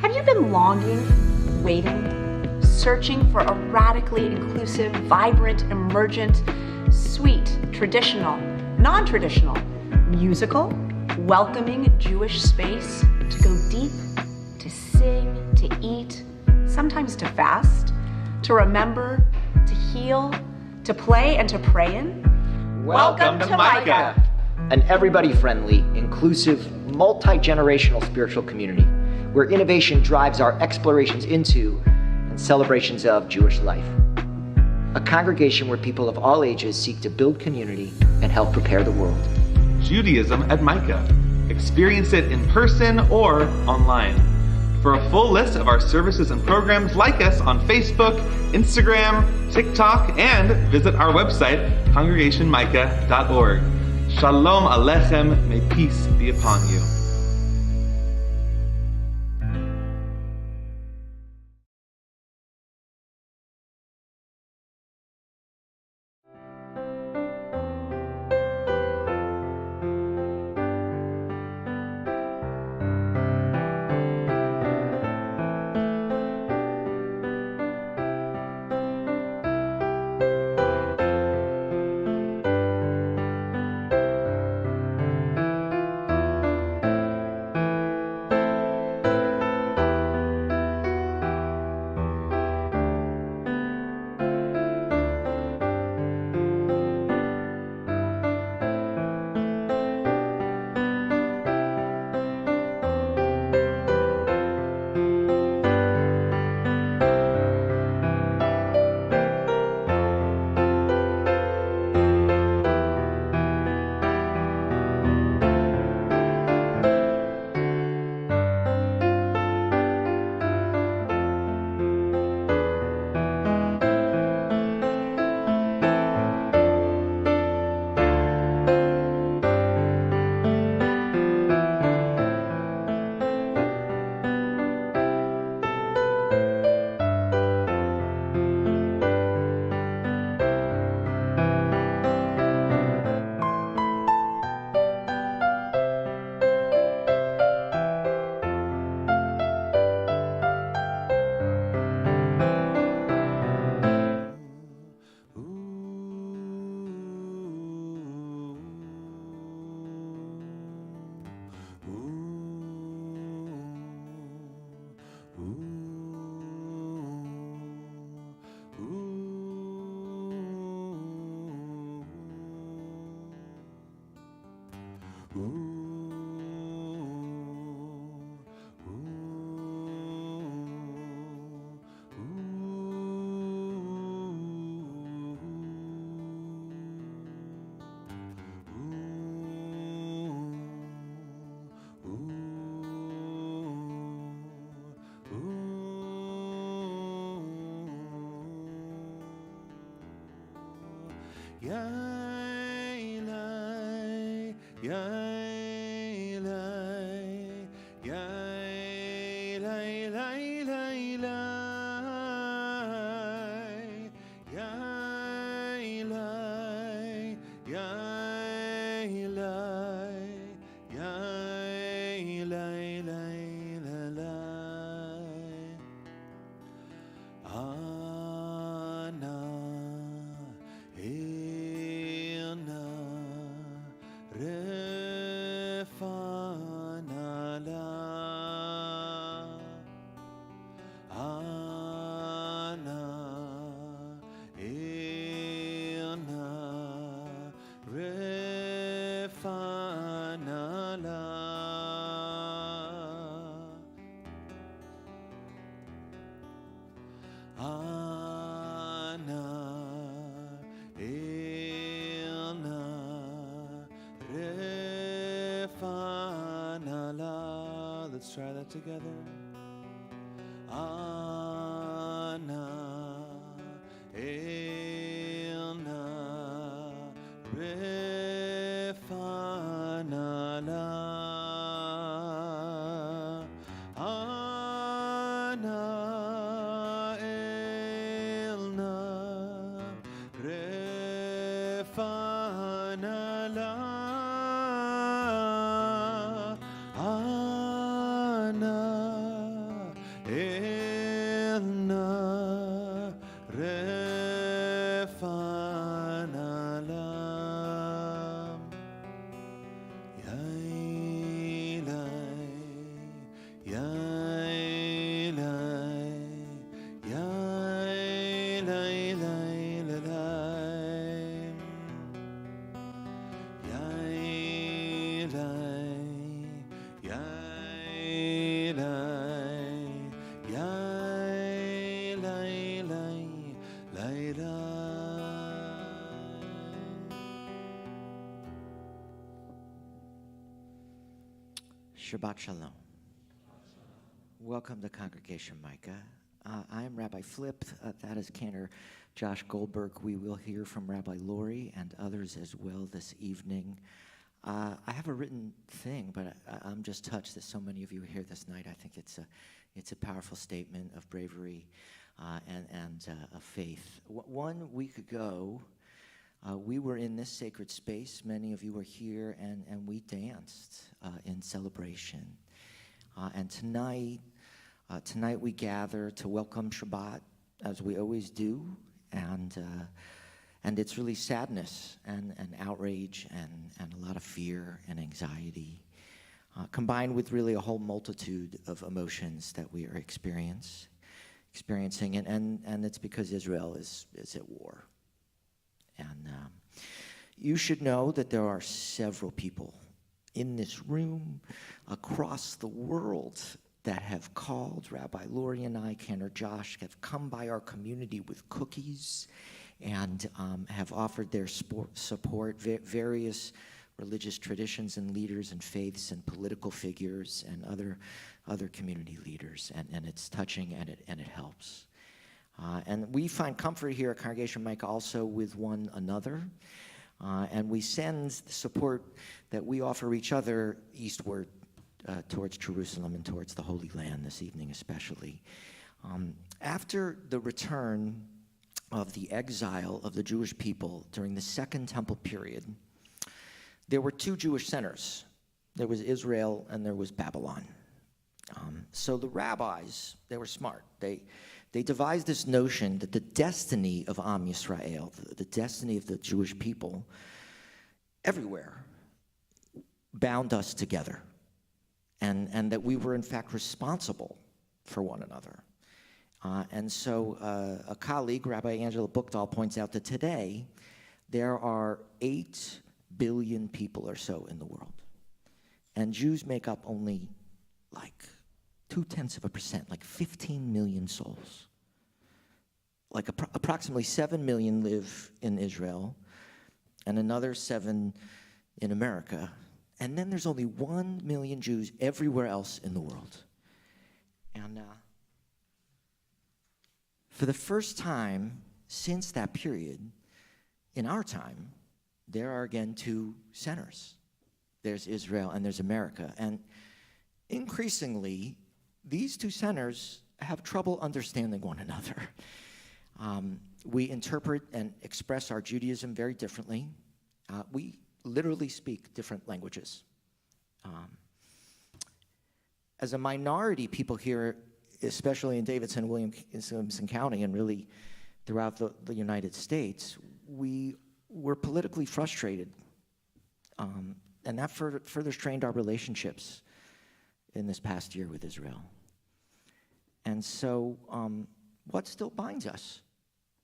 Have you been longing, waiting, searching for a radically inclusive, vibrant, emergent, sweet, traditional, non-traditional, musical, welcoming Jewish space to go deep, to sing, to eat, sometimes to fast, to remember, to heal, to play and to pray in? Welcome to Micah, an everybody-friendly, inclusive, multi-generational spiritual community where innovation drives our explorations into and celebrations of Jewish life. A congregation where people of all ages seek to build community and help prepare the world. Judaism at Micah. Experience it in person or online. For a full list of our services and programs, like us on Facebook, Instagram, TikTok, and visit our website, congregationmicah.org. Shalom Aleichem, may peace be upon you. Let's try that together. Ana elna refanala. Ana elna refanala. Shabbat Shalom. Welcome to Congregation Micah. I'm Rabbi Flip. That is Cantor Josh Goldberg. We will hear from Rabbi Lori and others as well this evening. I have a written thing, but I'm just touched that so many of you are here this night. I think it's a powerful statement of bravery and of faith. 1 week ago, we were in this sacred space. Many of you were here, and we danced in celebration. And tonight we gather to welcome Shabbat, as we always do, and it's really sadness and outrage and a lot of fear and anxiety, combined with really a whole multitude of emotions that we are experiencing, and it's because Israel is at war. And you should know that there are several people in this room across the world that have called Rabbi Lori and I, Cantor Josh, have come by our community with cookies and have offered their support, various religious traditions and leaders and faiths and political figures and other community leaders. And it's touching and it helps. And we find comfort here at Congregation Micah also with one another. And we send the support that we offer each other eastward towards Jerusalem and towards the Holy Land this evening especially. After the return of the exile of the Jewish people during the Second Temple period, there were two Jewish centers. There was Israel and there was Babylon. So the rabbis, they were smart. They devised this notion that the destiny of Am Yisrael, the destiny of the Jewish people, everywhere, bound us together. and that we were in fact responsible for one another. And so a colleague, Rabbi Angela Buchdahl, points out that today there are 8 billion people or so in the world. And Jews make up only like 0.2%, like 15 million souls. Like approximately 7 million live in Israel, and another 7 in America. And then there's only 1 million Jews everywhere else in the world. And for the first time since that period, in our time, there are again 2 centers. There's Israel and there's America. And increasingly, these 2 centers have trouble understanding one another. We interpret and express our Judaism very differently. We literally speak different languages. As a minority, people here, especially in Davidson, Williamson County, and really throughout the United States, we were politically frustrated. And that further strained our relationships in this past year with Israel. And so what still binds us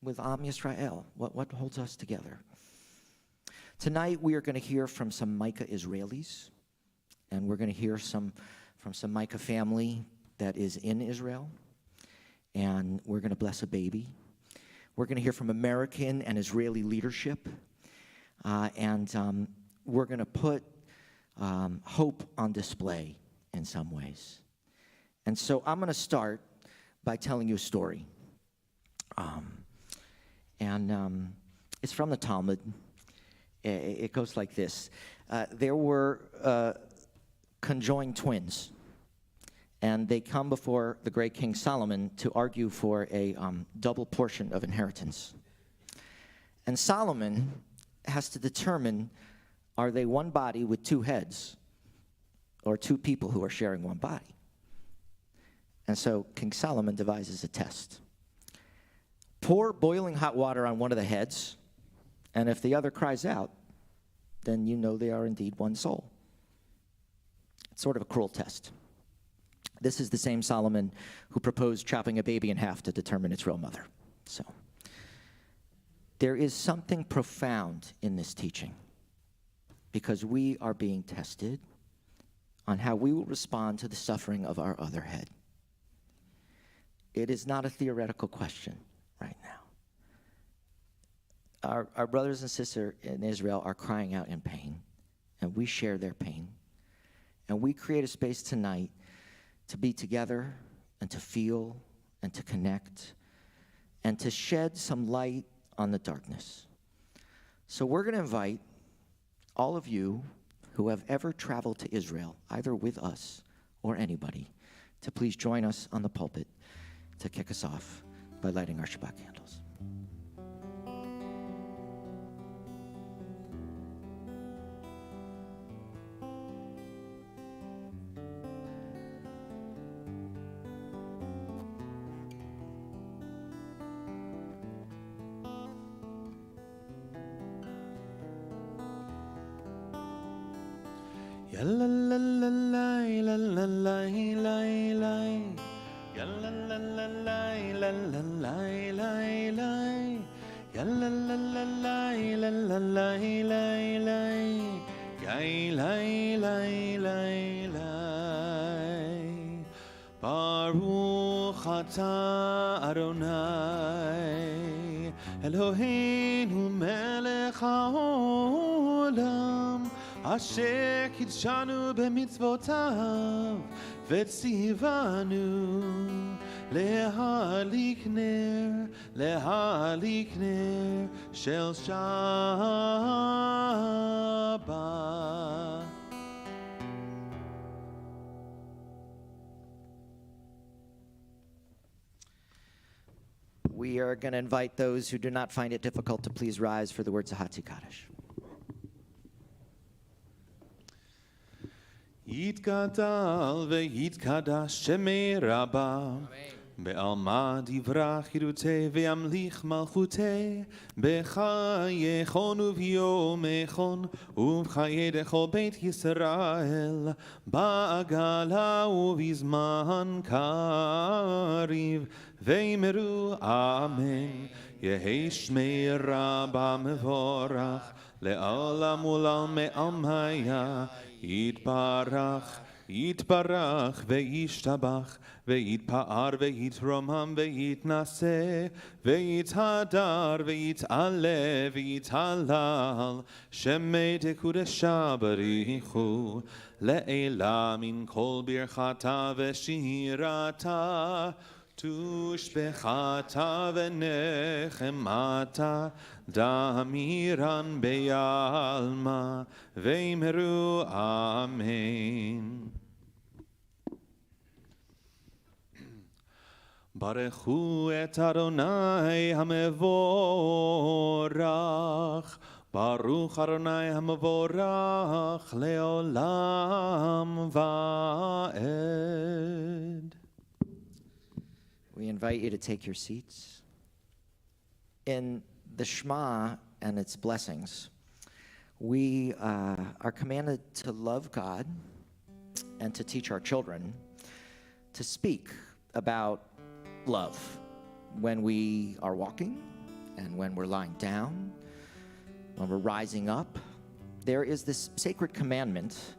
with Am Yisrael? What holds us together? Tonight we are going to hear from some Micah Israelis, and we're going to hear from some Micah family that is in Israel, and we're going to bless a baby. We're going to hear from American and Israeli leadership, and we're going to put hope on display in some ways. And so I'm going to start by telling you a story. It's from the Talmud. It goes like this. There were conjoined twins, and they come before the great King Solomon to argue for a double portion of inheritance. And Solomon has to determine, are they one body with 2 heads, or 2 people who are sharing one body? And so King Solomon devises a test. Pour boiling hot water on one of the heads, and if the other cries out, then you know they are indeed one soul. It's sort of a cruel test. This is the same Solomon who proposed chopping a baby in half to determine its real mother. So there is something profound in this teaching, because we are being tested on how we will respond to the suffering of our other head. It is not a theoretical question right now. Our brothers and sisters in Israel are crying out in pain, and we share their pain. And we create a space tonight to be together and to feel and to connect and to shed some light on the darkness. So we're going to invite all of you who have ever traveled to Israel, either with us or anybody, to please join us on the pulpit to kick us off by lighting our Shabbat candles. Ya la la la la la la la la la. Ya la la la la la la la la la. Ya la la la la la la la la la. Ya la la la la. Baruch atah Adonai Eloheinu melech haolam אשר קידשנו במצוותיו וציוונו להדליק נר של שבת. We are going to invite those who do not find it difficult to please rise for the words of Hatzi Kaddish. יתגדל ויתקדש שמי רבה בעלמא דברה חירותי וימליך מלכותי בחייכון וביומכון ובחיי דכל בית ישראל בעגלה ובזמן קריב ואמרו אמן יהי שמי רבה מבורך לעולם ולעולמי עלמיה יתברך יתברך וישתבח ויתפאר ויתרומם ויתנשא ויתהדר ויתעלה ויתהלל שמי דקודשה בריחו לעילה מן כל ברכתה ושירתה תושבחתה ונחמתה דמירן בעלמא ואמרו אמן. ברכו את אדוני המבורך, ברוך אדוני המבורך לעולם ועד. We invite you to take your seats. In the Shema and its blessings, we are commanded to love God and to teach our children to speak about love when we are walking and when we're lying down, when we're rising up. There is this sacred commandment.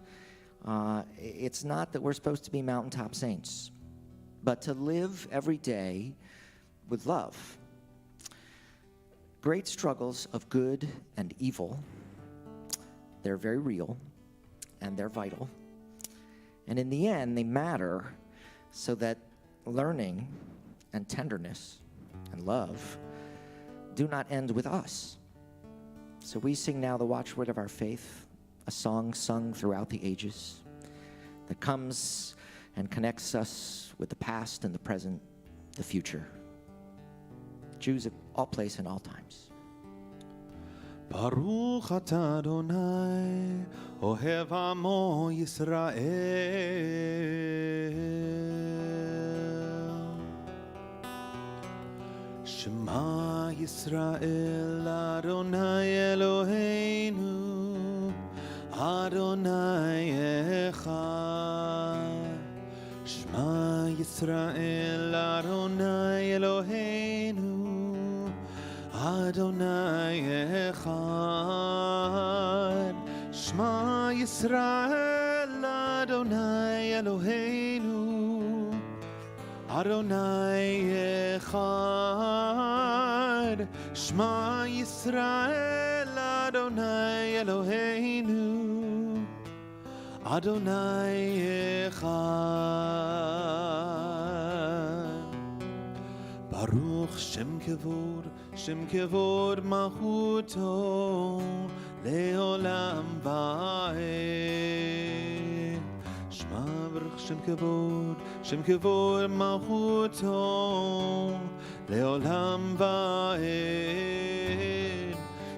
It's not that we're supposed to be mountaintop saints, but to live every day with love. Great struggles of good and evil, they're very real and they're vital. And in the end, they matter so that learning and tenderness and love do not end with us. So we sing now the watchword of our faith, a song sung throughout the ages that comes and connects us with the past and the present, the future. Jews of all place and all times. Baruch atah Adonai, ohev amo Yisrael. Shema Yisrael, Adonai Eloheinu, Adonai echad. Shema Yisrael, Adonai Eloheinu, Adonai echad. Shema Yisrael, Adonai Eloheinu, Adonai echad. Shema Yisrael, Adonai Eloheinu, Adonai echad. Baruch Shem Kevod Malchuto Leolam Va'ed. Shema Baruch Shem Kevod Malchuto Leolam Va'ed.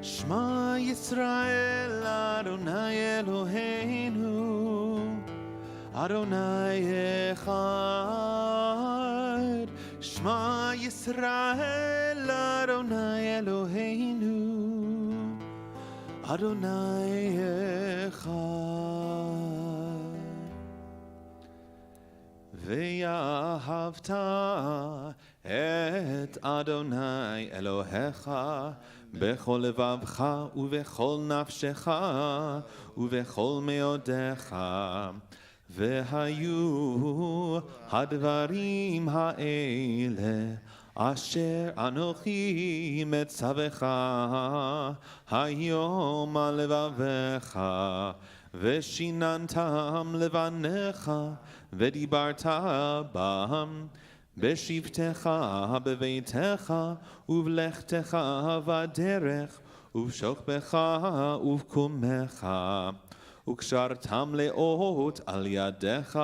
Shema Yisrael, Adonai Eloheinu, Adonai echad. Shema Yisrael, Adonai Eloheinu, Adonai echad. Ve'ahavta et Adonai Elohecha bechol levavcha uvechol nafshecha uvechol meodecha. Vehayu hadvarim ha'ele asher anochi metzavecha hayom al levavecha veshinantam levanecha vedibarta bam beshivtecha beveitecha uvlechtecha vaderech uvshokbecha uvkumecha וקשרתם לאות על ידיך,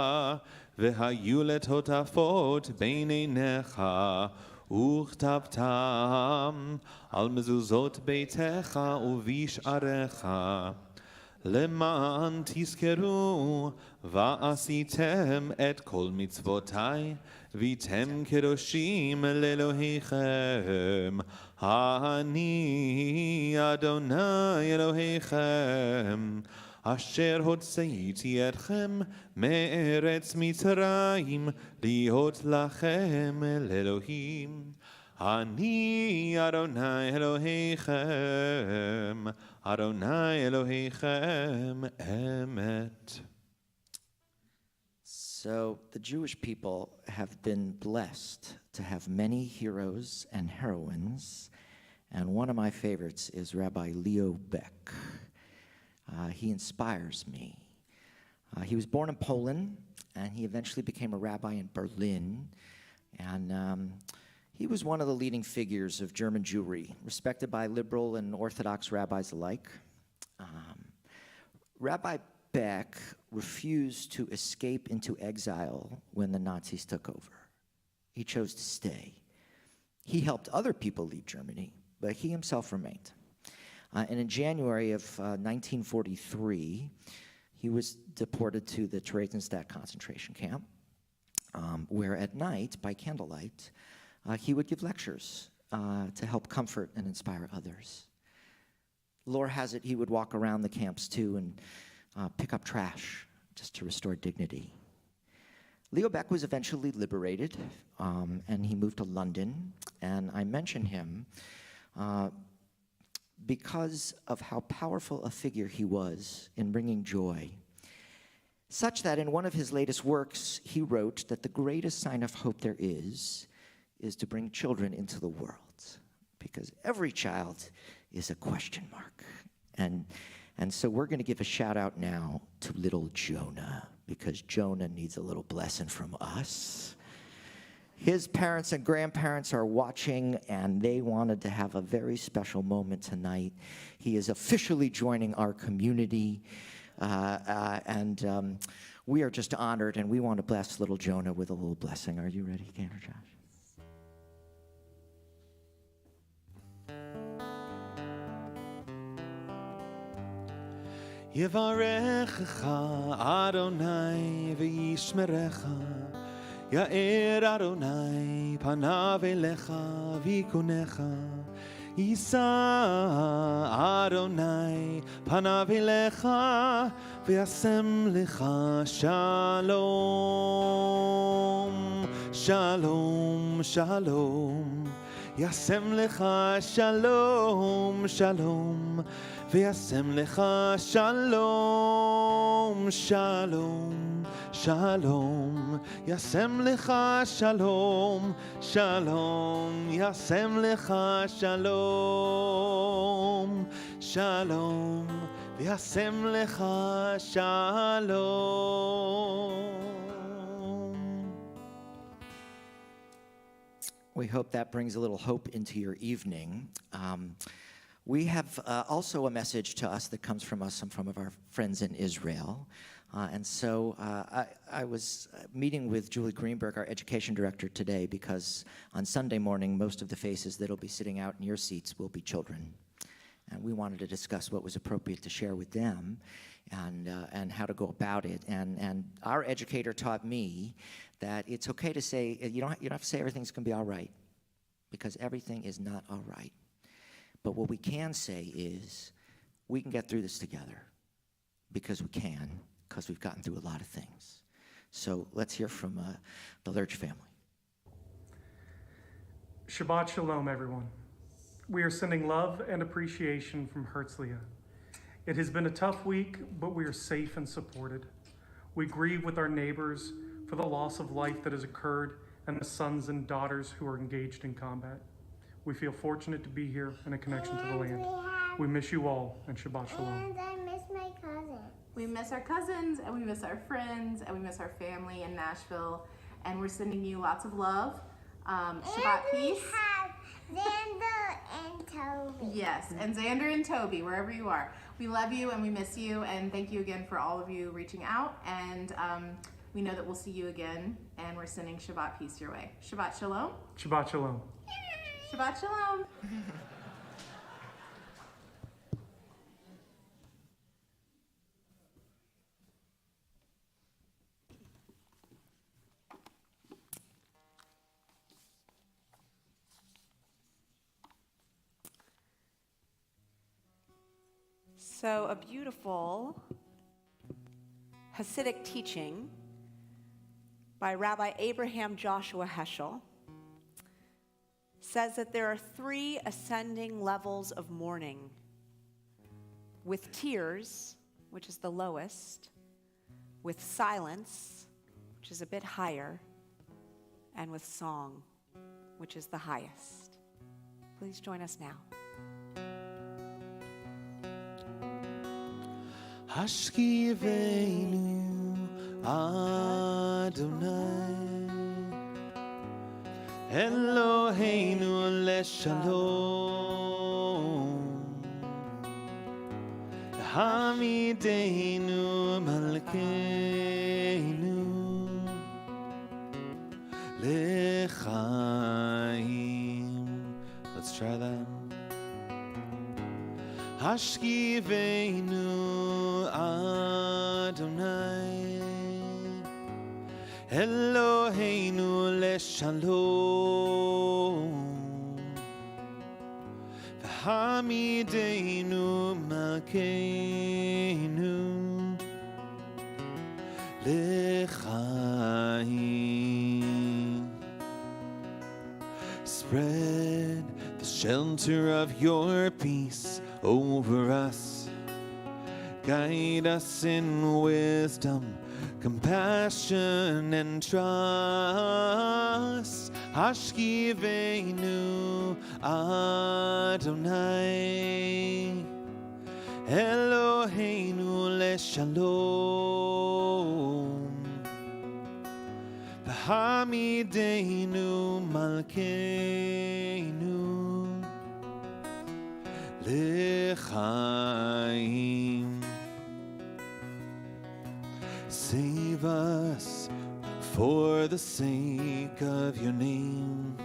והיו לטוטפות בין עיניך, וכתבתם על מזוזות ביתך ובשעריך. למען תזכרו ועשיתם את כל מצוותיי והייתם קדושים לאלוהיכם. אני אדוני אלוהיכם אשר הוצאתי אתכם מארץ מצרים להיות לכם לאלוהים. אני אדוני אלוהיכם, אדוני אלוהיכם אמת. So the Jewish people have been blessed to have many heroes and heroines, and one of my favorites is Rabbi Leo Beck. He inspires me. He was born in Poland, and he eventually became a rabbi in Berlin, and he was one of the leading figures of German Jewry, respected by liberal and Orthodox rabbis alike. Rabbi Beck refused to escape into exile when the Nazis took over. He chose to stay. He helped other people leave Germany, but he himself remained. And in January of 1943, he was deported to the Theresienstadt concentration camp, where at night, by candlelight, he would give lectures to help comfort and inspire others. Lore has it he would walk around the camps too and pick up trash just to restore dignity. Leo Beck was eventually liberated, and he moved to London. And I mention him because of how powerful a figure he was in bringing joy, such that in one of his latest works, he wrote that the greatest sign of hope there is to bring children into the world, because every child is a question mark. And so we're going to give a shout out now to little Jonah, because Jonah needs a little blessing from us. His parents and grandparents are watching, and they wanted to have a very special moment tonight. He is officially joining our community, and we are just honored, and we want to bless little Jonah with a little blessing. Are you ready, Gator Josh? יברכך אדוני וישמרך, יאר אדוני פניו אליך ויגונך, יישא אדוני פניו אליך וישם לך שלום. שלום, שלום, ישם לך שלום, שלום, וישם לך שלום, שלום, שלום, ישם לך שלום, שלום, ישם לך שלום, שלום, וישם לך שלום. We hope that brings a little hope into your evening. We have also a message to us that comes from us and from our friends in Israel. And so I was meeting with Julie Greenberg, our education director, today, because on Sunday morning, most of the faces that will be sitting out in your seats will be children. And we wanted to discuss what was appropriate to share with them and how to go about it. And our educator taught me that it's okay to say, you don't have to say everything's going to be all right, because everything is not all right. But what we can say is we can get through this together, because we've gotten through a lot of things. So let's hear from the Lurch family. Shabbat Shalom, everyone. We are sending love and appreciation from Herzliya. It has been a tough week, but we are safe and supported. We grieve with our neighbors for the loss of life that has occurred and the sons and daughters who are engaged in combat. We feel fortunate to be here in a connection to the land. We miss you all, and Shabbat Shalom. And I miss my cousin. We miss our cousins, and we miss our friends, and we miss our family in Nashville. And we're sending you lots of love. Shabbat peace. We have Xander and Toby. Yes, and Xander and Toby, wherever you are. We love you and we miss you, and thank you again for all of you reaching out. And we know that we'll see you again, and we're sending Shabbat peace your way. Shabbat Shalom. Shabbat Shalom. Shabbat Shalom. So, a beautiful Hasidic teaching by Rabbi Abraham Joshua Heschel says that there are 3 ascending levels of mourning, with tears, which is the lowest, with silence, which is a bit higher, and with song, which is the highest. Please join us now. Hashkivenu Adonai Eloheinu leshalom Hamidenu malkeinu lechaim. Let's try that. Hashkivenu Adonai Eloheinu leshalom V'hamidenu malkeinu lechaim. Spread the shelter of your peace over us. Guide us in wisdom, compassion, and trust. Hashkivenu Adonai Eloheinu leshalom V'hamidenu malkeinu lechaim. Save us for the sake of your name.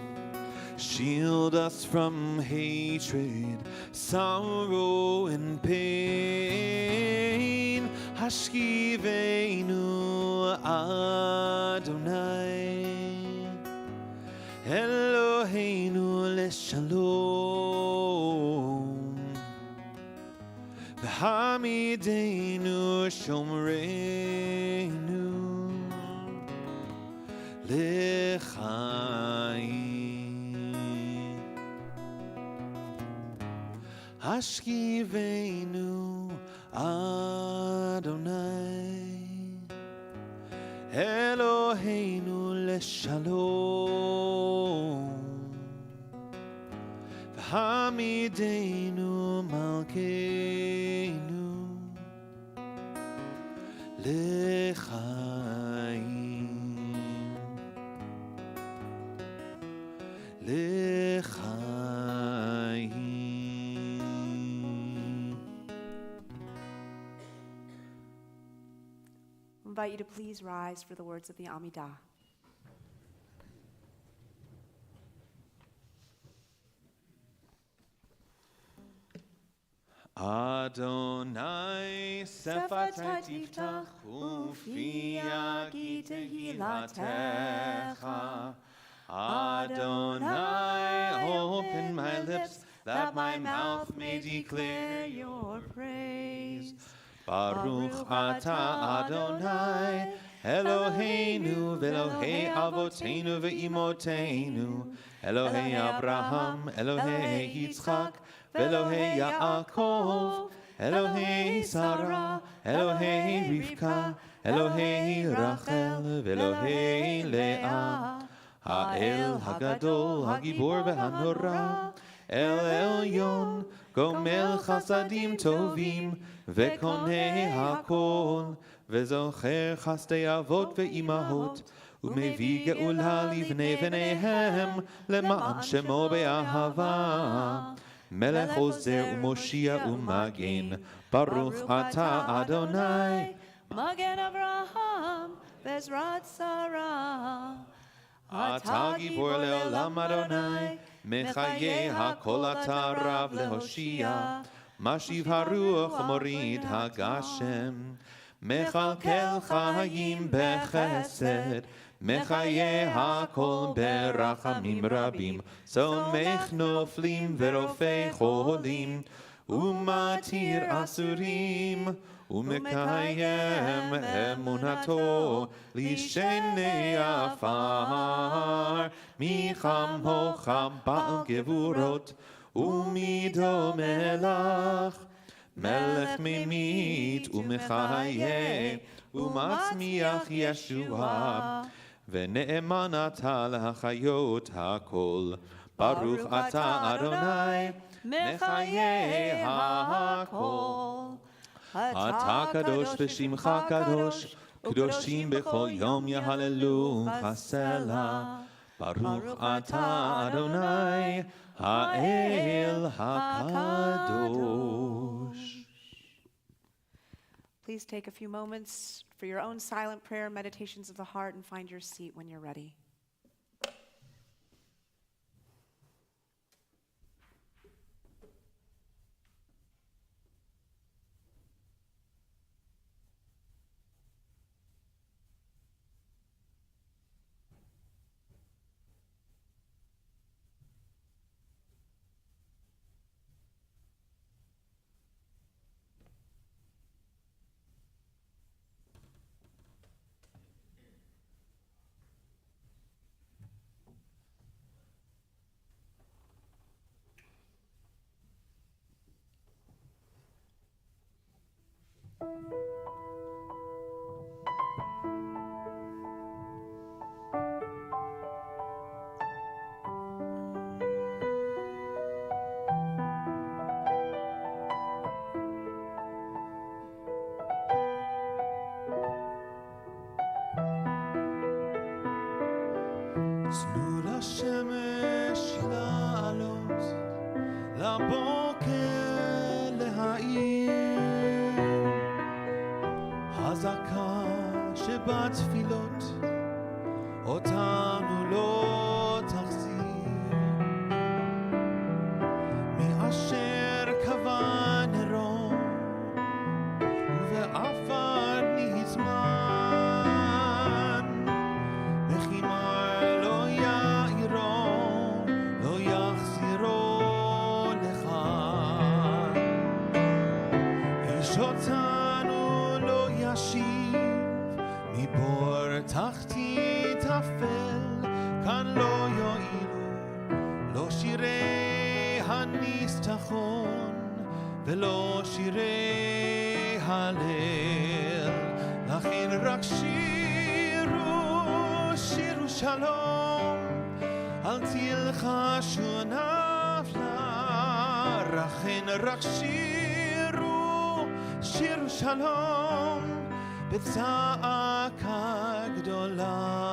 Shield us from hatred, sorrow, and pain. Hashkivenu Adonai Eloheinu leshalom V'hamidenu shomreinu lechaim. Hashkivenu Adonai Eloheinu leshalom V'hamidenu malkeinu lechaim. Lechaim. I invite you to please rise for the words of the Amidah. Adonai sefatai tiftach ufi yagi tehilatecha. Adonai, open my lips that my mouth may declare your praise. Baruch atah Adonai, Eloheinu v'Elohei avoteinu v'imoteinu, Elohei Abraham, Elohei Yitzchak, v'Elohei Yaakov, Elohei Sarah, Elohei Rivka, Elohei Rachel, v'Elohei Leah. Ha'el Hagadol, Hagibor v'Hanora, El Elyon, Gomel Chasadim Tovim, V'Konei Hakol, V'Zocher Chasdei Avot v'Imahot, U'Mevi Geula Livnei V'neihem, Lema'an Shemo Be'ahava, Melech Ozer U'Moshia U'Magen, Baruch Atah Adonai, Magen Avraham, Bezrat Sarah. Atah Gibor Le'olam Adonai, Mechaye HaKol Atah Rav Lehoshia, Mashiv HaRuach Morid HaGashem, Mechalkel Chayim Bechesed, Mechaye HaKol Berachamim Rabim, Somech Noflim Verofei Cholim, ומתיר אסורים, ומקיים אמונתו לשני עפר, מי כמוך בעל גבורות ומידו מלך, מלך ממית ומחיה ומצמיח ישועה, ונאמן אתה להחיות הכל. ברוך אתה אדוני מחיה הכל. אתה קדוש ושמך קדוש, קדושים בכל יום יהללוך סלה. ברוך אתה אדוני האל הקדוש. Please take a few moments for your own silent prayer, meditations of the heart, and find your seat when you're ready. תנו לשמש לעלות, לבוקר להאיר, חזקה שבתפילות אותנו לא תחזיר, מאשר קבע נרו ובעפר נזמן, בחימר לא יאירו, לא יחזירו לך. איש אותנו לא ישיב, מבור תחתית אפל, כאן לא יועילו, לא שירי הניסתחון ולא שירי הלל. לכן רק שירו שלום, אל תלחשו נפלה. לכן רק שירו שלום, בצעקה גדולה.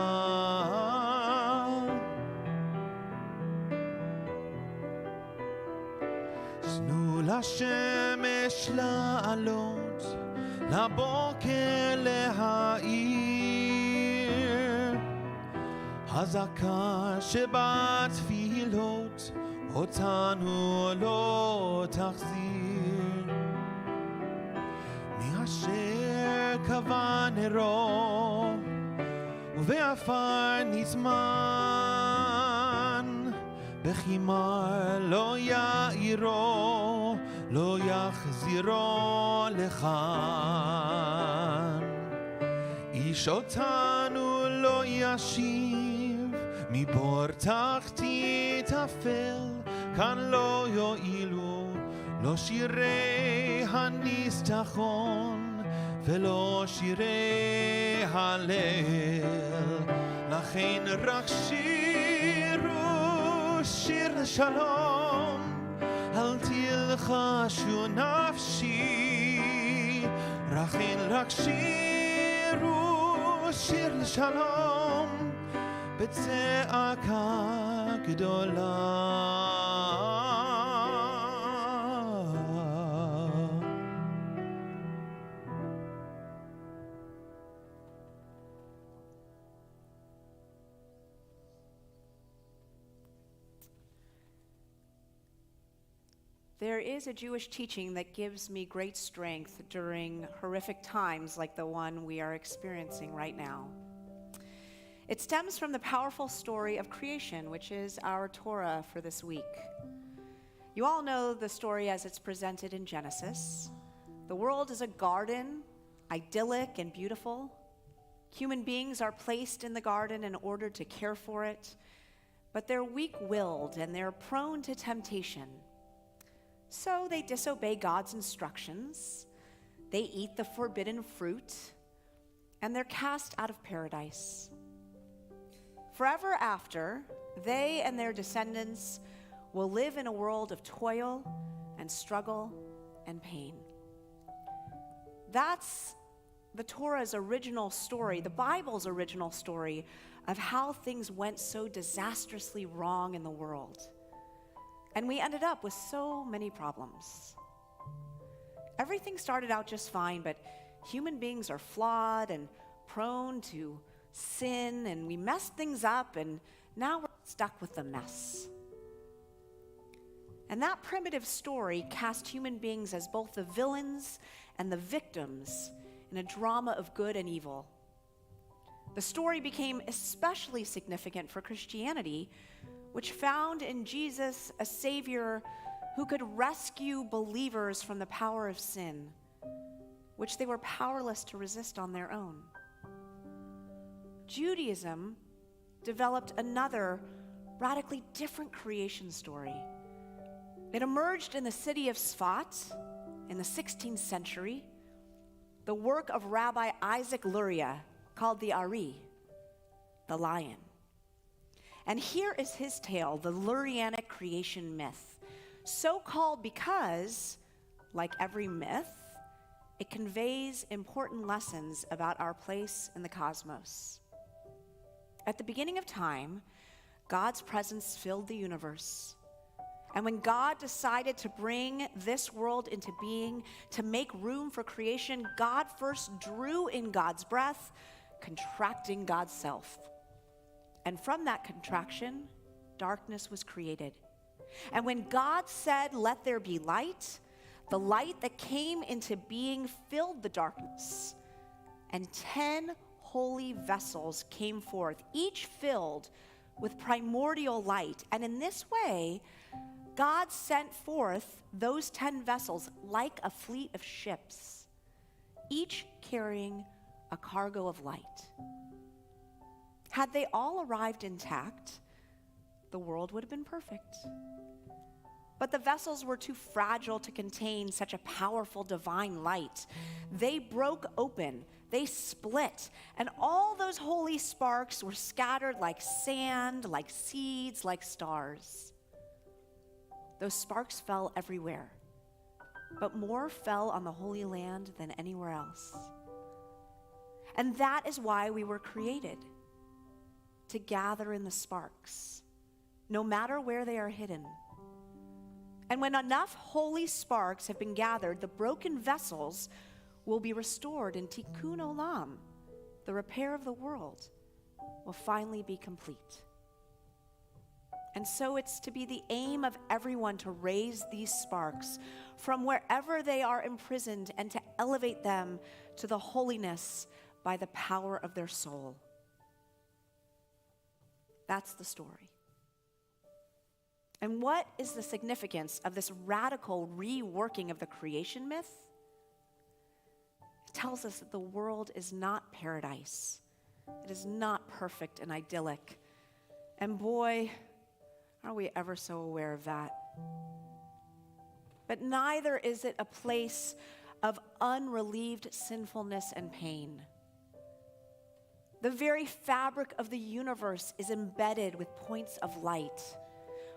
תנו לשמש לעלות, לבוקר להאיר, חזקה שבתפילות אותנו לא תחזיר, מאשר קבע נרו ובעפר נזמן, בחימר לא יאירו, לא יחזירו לכאן. איש אותנו לא ישיב, מבור תחתית אפל, כאן לא יועילו, לא שירי הניסתחון ולא שירי הלל. לכן רק שיר לשלום, אל תלחשו נפשי. לכן רק שיר לשלום, בצעקה גדולה. There is a Jewish teaching that gives me great strength during horrific times like the one we are experiencing right now. It stems from the powerful story of creation, which is our Torah for this week. You all know the story as it's presented in Genesis. The world is a garden, idyllic and beautiful. Human beings are placed in the garden in order to care for it, but they're weak-willed and they're prone to temptation. So they disobey God's instructions, they eat the forbidden fruit, and they're cast out of paradise. Forever after, they and their descendants will live in a world of toil and struggle and pain. That's the Torah's original story, the Bible's original story of how things went so disastrously wrong in the world. And we ended up with so many problems. Everything started out just fine, but human beings are flawed and prone to sin, and we messed things up, and now we're stuck with the mess. And that primitive story cast human beings as both the villains and the victims in a drama of good and evil. The story became especially significant for Christianity, which found in Jesus a Savior who could rescue believers from the power of sin, which they were powerless to resist on their own. Judaism developed another radically different creation story. It emerged in the city of Sfat in the 16th century, the work of Rabbi Isaac Luria, called the Ari, the lion. And here is his tale, the Lurianic creation myth, so called because, like every myth, it conveys important lessons about our place in the cosmos. At the beginning of time, God's presence filled the universe. And when God decided to bring this world into being, to make room for creation, God first drew in God's breath, contracting God's self. And from that contraction, darkness was created. And when God said, "Let there be light," the light that came into being filled the darkness. And 10 holy vessels came forth, each filled with primordial light. And in this way, God sent forth those 10 vessels like a fleet of ships, each carrying a cargo of light. Had they all arrived intact, the world would have been perfect. But the vessels were too fragile to contain such a powerful divine light. They broke open, they split, and all those holy sparks were scattered like sand, like seeds, like stars. Those sparks fell everywhere, but more fell on the Holy Land than anywhere else. And that is why we were created, to gather in the sparks, no matter where they are hidden. And when enough holy sparks have been gathered, the broken vessels will be restored, and Tikkun Olam, the repair of the world, will finally be complete. And so it's to be the aim of everyone to raise these sparks from wherever they are imprisoned and to elevate them to the holiness by the power of their soul. That's the story. And what is the significance of this radical reworking of the creation myth? It tells us that the world is not paradise. It is not perfect and idyllic. And boy, are we ever so aware of that. But neither is it a place of unrelieved sinfulness and pain. The very fabric of the universe is embedded with points of light.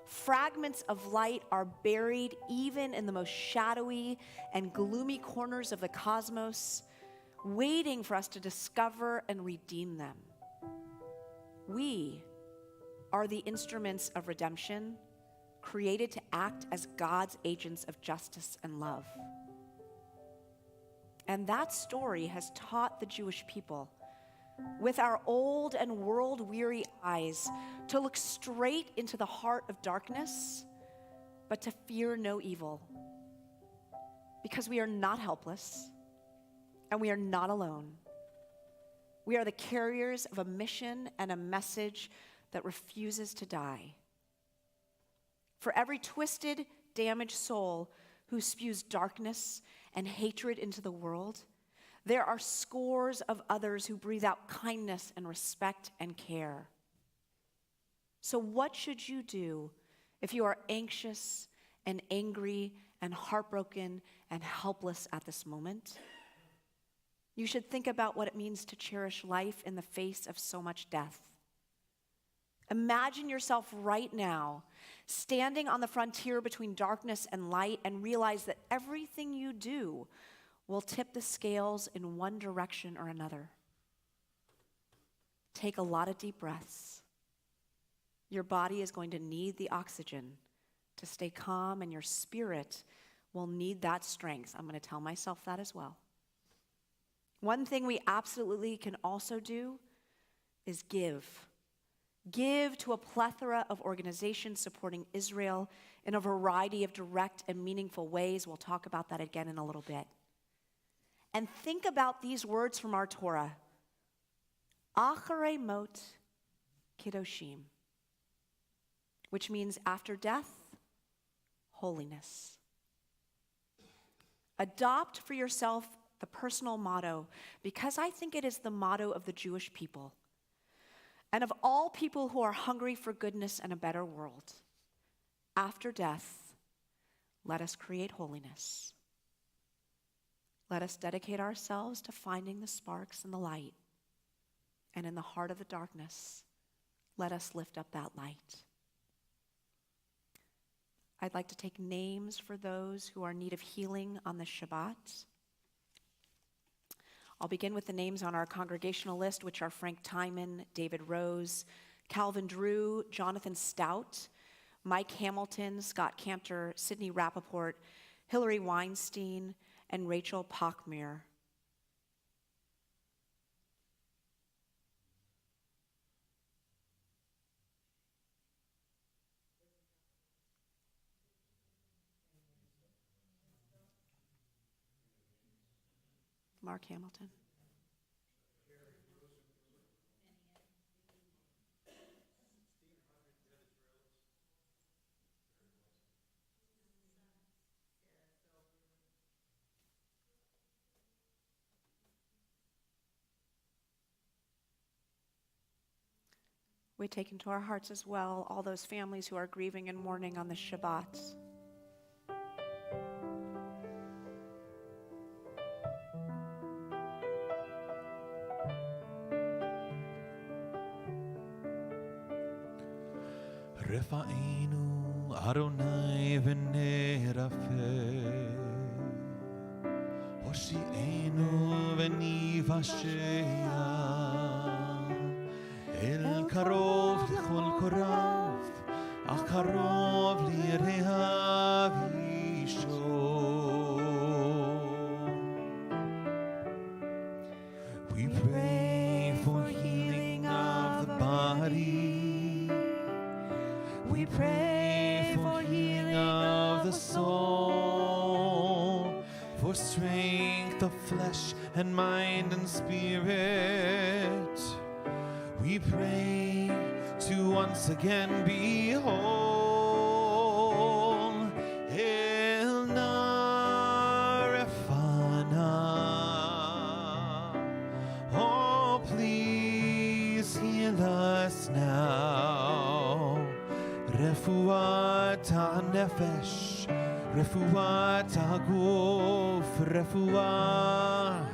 Fragments of light are buried even in the most shadowy and gloomy corners of the cosmos, waiting for us to discover and redeem them. We are the instruments of redemption, created to act as God's agents of justice and love. And that story has taught the Jewish people, with our old and world-weary eyes, to look straight into the heart of darkness, but to fear no evil. Because we are not helpless, and we are not alone. We are the carriers of a mission and a message that refuses to die. For every twisted, damaged soul who spews darkness and hatred into the world, there are scores of others who breathe out kindness and respect and care. So what should you do if you are anxious and angry and heartbroken and helpless at this moment? You should think about what it means to cherish life in the face of so much death. Imagine yourself right now standing on the frontier between darkness and light and realize that everything you do will tip the scales in one direction or another. Take a lot of deep breaths. Your body is going to need the oxygen to stay calm, and your spirit will need that strength. I'm going to tell myself that as well. One thing we absolutely can also do is give. Give to a plethora of organizations supporting Israel in a variety of direct and meaningful ways. We'll talk about that again in a little bit. And think about these words from our Torah. Acharei mot kiddoshim, which means after death, holiness. Adopt for yourself the personal motto, because I think it is the motto of the Jewish people and of all people who are hungry for goodness and a better world. After death, let us create holiness. Let us dedicate ourselves to finding the sparks in the light, and in the heart of the darkness, let us lift up that light. I'd like to take names for those who are in need of healing on this Shabbat. I'll begin with the names on our congregational list, which are Frank Timon, David Rose, Calvin Drew, Jonathan Stout, Mike Hamilton, Scott Campter, Sidney Rappaport, Hillary Weinstein, and Rachel Pockmere. Mark Hamilton. We take into our hearts as well all those families who are grieving and mourning on the Shabbat. רפאנו אדוני ונרפא, הושיענו וניוושע, אל קרוב לכל קרב, אך קרוב ליראה ואישו. We pray for healing of the body. We pray for healing of the soul, for strength of flesh and mind and spirit. We pray to once again be whole. El Narefana. Oh, please heal us now. Refuat ha-nefesh, refuat ha-guf, refuat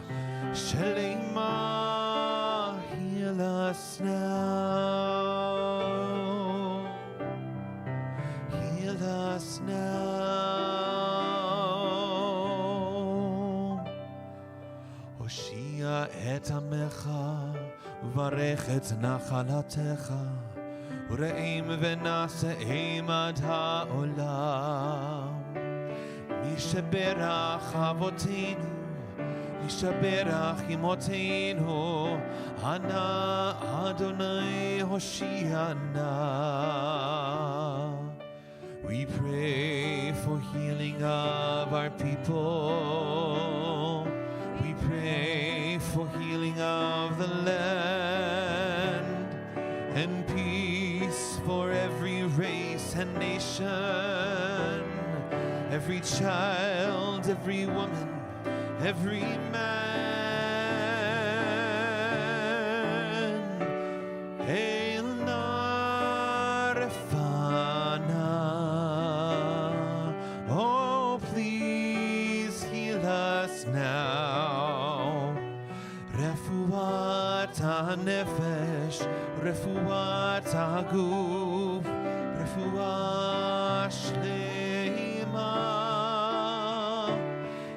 shelema, heal us now, heal us now. Hoshia et amecha, uvarech et nachalatecha, ורעים ונעשה עמד העולם. מי שברך אבותינו, מי שברך אמותינו, ענה אדוני הושיענה. We pray for healing of our people. We pray for healing of the land and peace for every race and nation. every child, every woman, every man. Hail Narefana, oh please heal us now. Refuat HaNefesh, Refuat HaGuf, Refuat Shlema.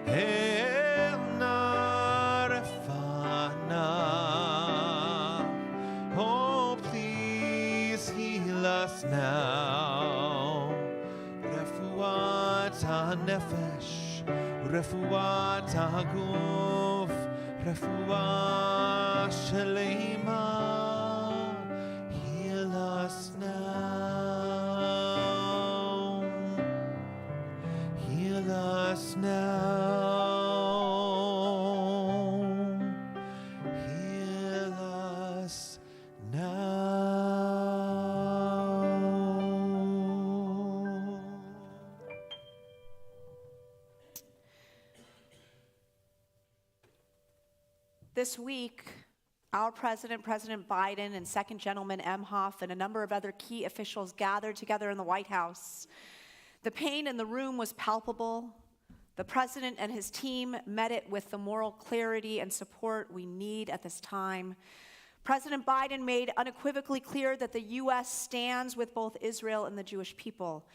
Hail Narefana, oh please heal us now. Refuat HaNefesh, Refuat HaGuf, Refuah Shalema, heal us now, heal us now, heal us now. This week, our president, President Biden, and Second Gentleman Emhoff, and a number of other key officials gathered together in the White House. The pain in the room was palpable. The president and his team met it with the moral clarity and support we need at this time. President Biden made unequivocally clear that the U.S. stands with both Israel and the Jewish people.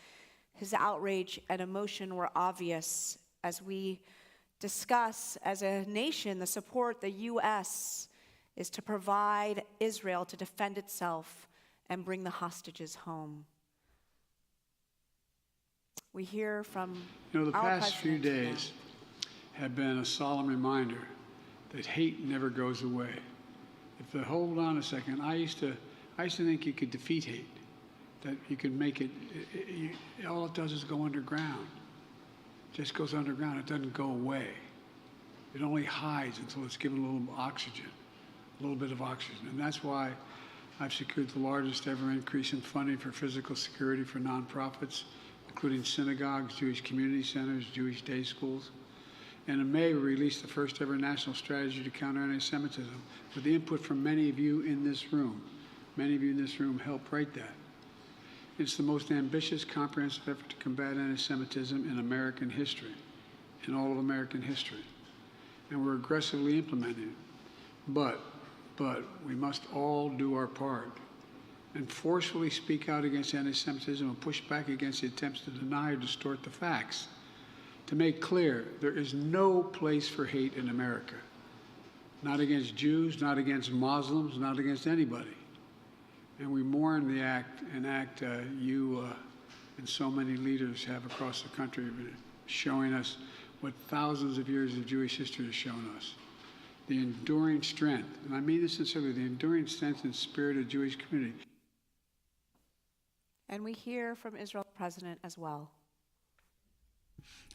His outrage and emotion were obvious as we discuss as a nation the support the U.S. is to provide Israel to defend itself and bring the hostages home. We hear from the our past few president days have been a solemn reminder that hate never goes away. Hold on a second, I used to think you could defeat hate, that you could make it, all it does is go underground. Just goes underground. It doesn't go away. It only hides until it's given a little bit of oxygen. And that's why I've secured the largest ever increase in funding for physical security for nonprofits, including synagogues, Jewish community centers, Jewish day schools. And in May, we released the first ever national strategy to counter anti-Semitism with the input from many of you in this room. Many of you in this room helped write that. It's the most ambitious, comprehensive effort to combat anti-Semitism in American history, in all of American history. And we're aggressively implementing it. But we must all do our part and forcefully speak out against anti-Semitism and push back against the attempts to deny or distort the facts. To make clear, there is no place for hate in America. Not against Jews, not against Muslims, not against anybody. And we mourn the act you and so many leaders have across the country, showing us what thousands of years of Jewish history has shown us. The enduring strength, and I mean this sincerely, the enduring strength and spirit of the Jewish community. And we hear from Israel's president as well.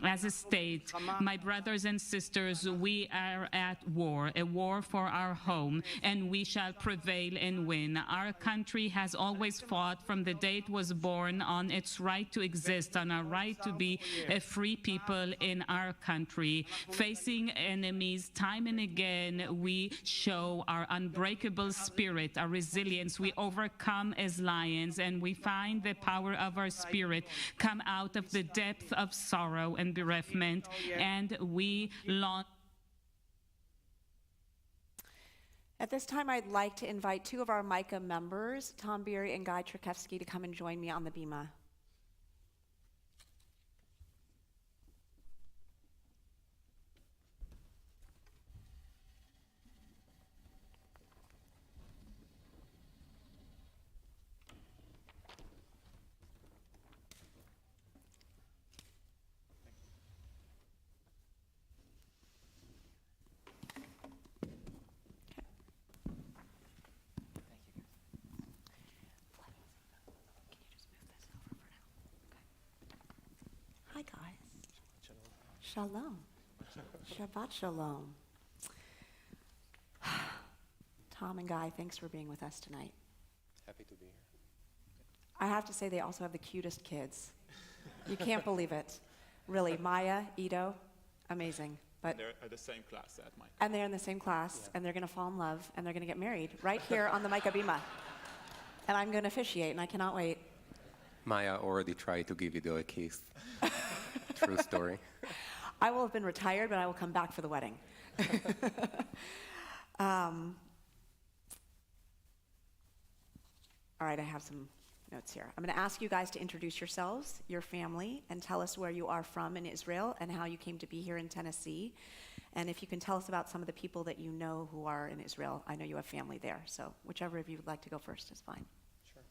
As a state, my brothers and sisters, we are at war, a war for our home, and we shall prevail and win. Our country has always fought from the day it was born on its right to exist, on our right to be a free people in our country. Facing enemies time and again, we show our unbreakable spirit, our resilience. We overcome as lions, and we find the power of our spirit come out of the depth of sorrow and bereavement, and we launch. At this time, I'd like to invite two of our Micah members, Tom Beery and Guy Trakowski, to come and join me on the bima. Shalom. Shabbat Shalom. Tom and Guy, thanks for being with us tonight. Happy to be here. I have to say they also have the cutest kids. You can't believe it. Really, Maya, Ito, amazing. But They're at the same class at Micah. and they're in the same class, and they're going to fall in love, and they're going to get married right here on the Micah Bima. And I'm going to officiate, and I cannot wait. Maya already tried to give you a kiss. True story. I will have been retired, but I will come back for the wedding. All right, I have some notes here. I'm going to ask you guys to introduce yourselves, your family, and tell us where you are from in Israel and how you came to be here in Tennessee. And if you can tell us about some of the people that you know who are in Israel. I know you have family there, so whichever of you would like to go first is fine. Sure.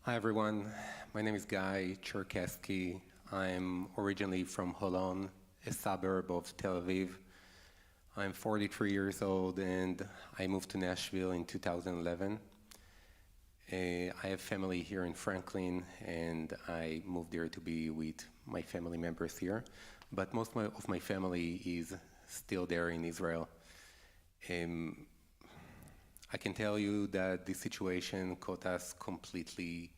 Hi, everyone. My name is Guy Cherkesky. I'm originally from Holon, a suburb of Tel Aviv. I'm 43 years old, and I moved to Nashville in 2011. I have family here in Franklin, and I moved there to be with my family members here. But most of my family is still there in Israel. I can tell you that this situation caught us completely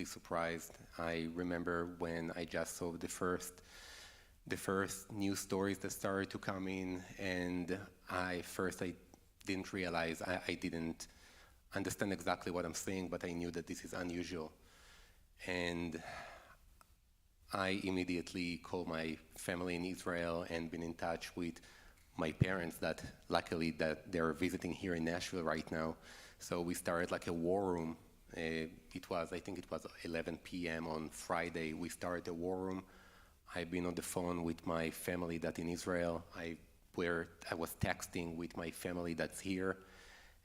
surprised. I remember when I just saw the first news stories that started to come in, and I didn't realize, I didn't understand exactly what I'm seeing, but I knew that this is unusual. And I immediately called my family in Israel and been in touch with my parents that luckily that they're visiting here in Nashville right now. So we started like a war room. I think it was 11 p.m. on Friday. We started a war room. I've been on the phone with my family that's in Israel. I was texting with my family that's here,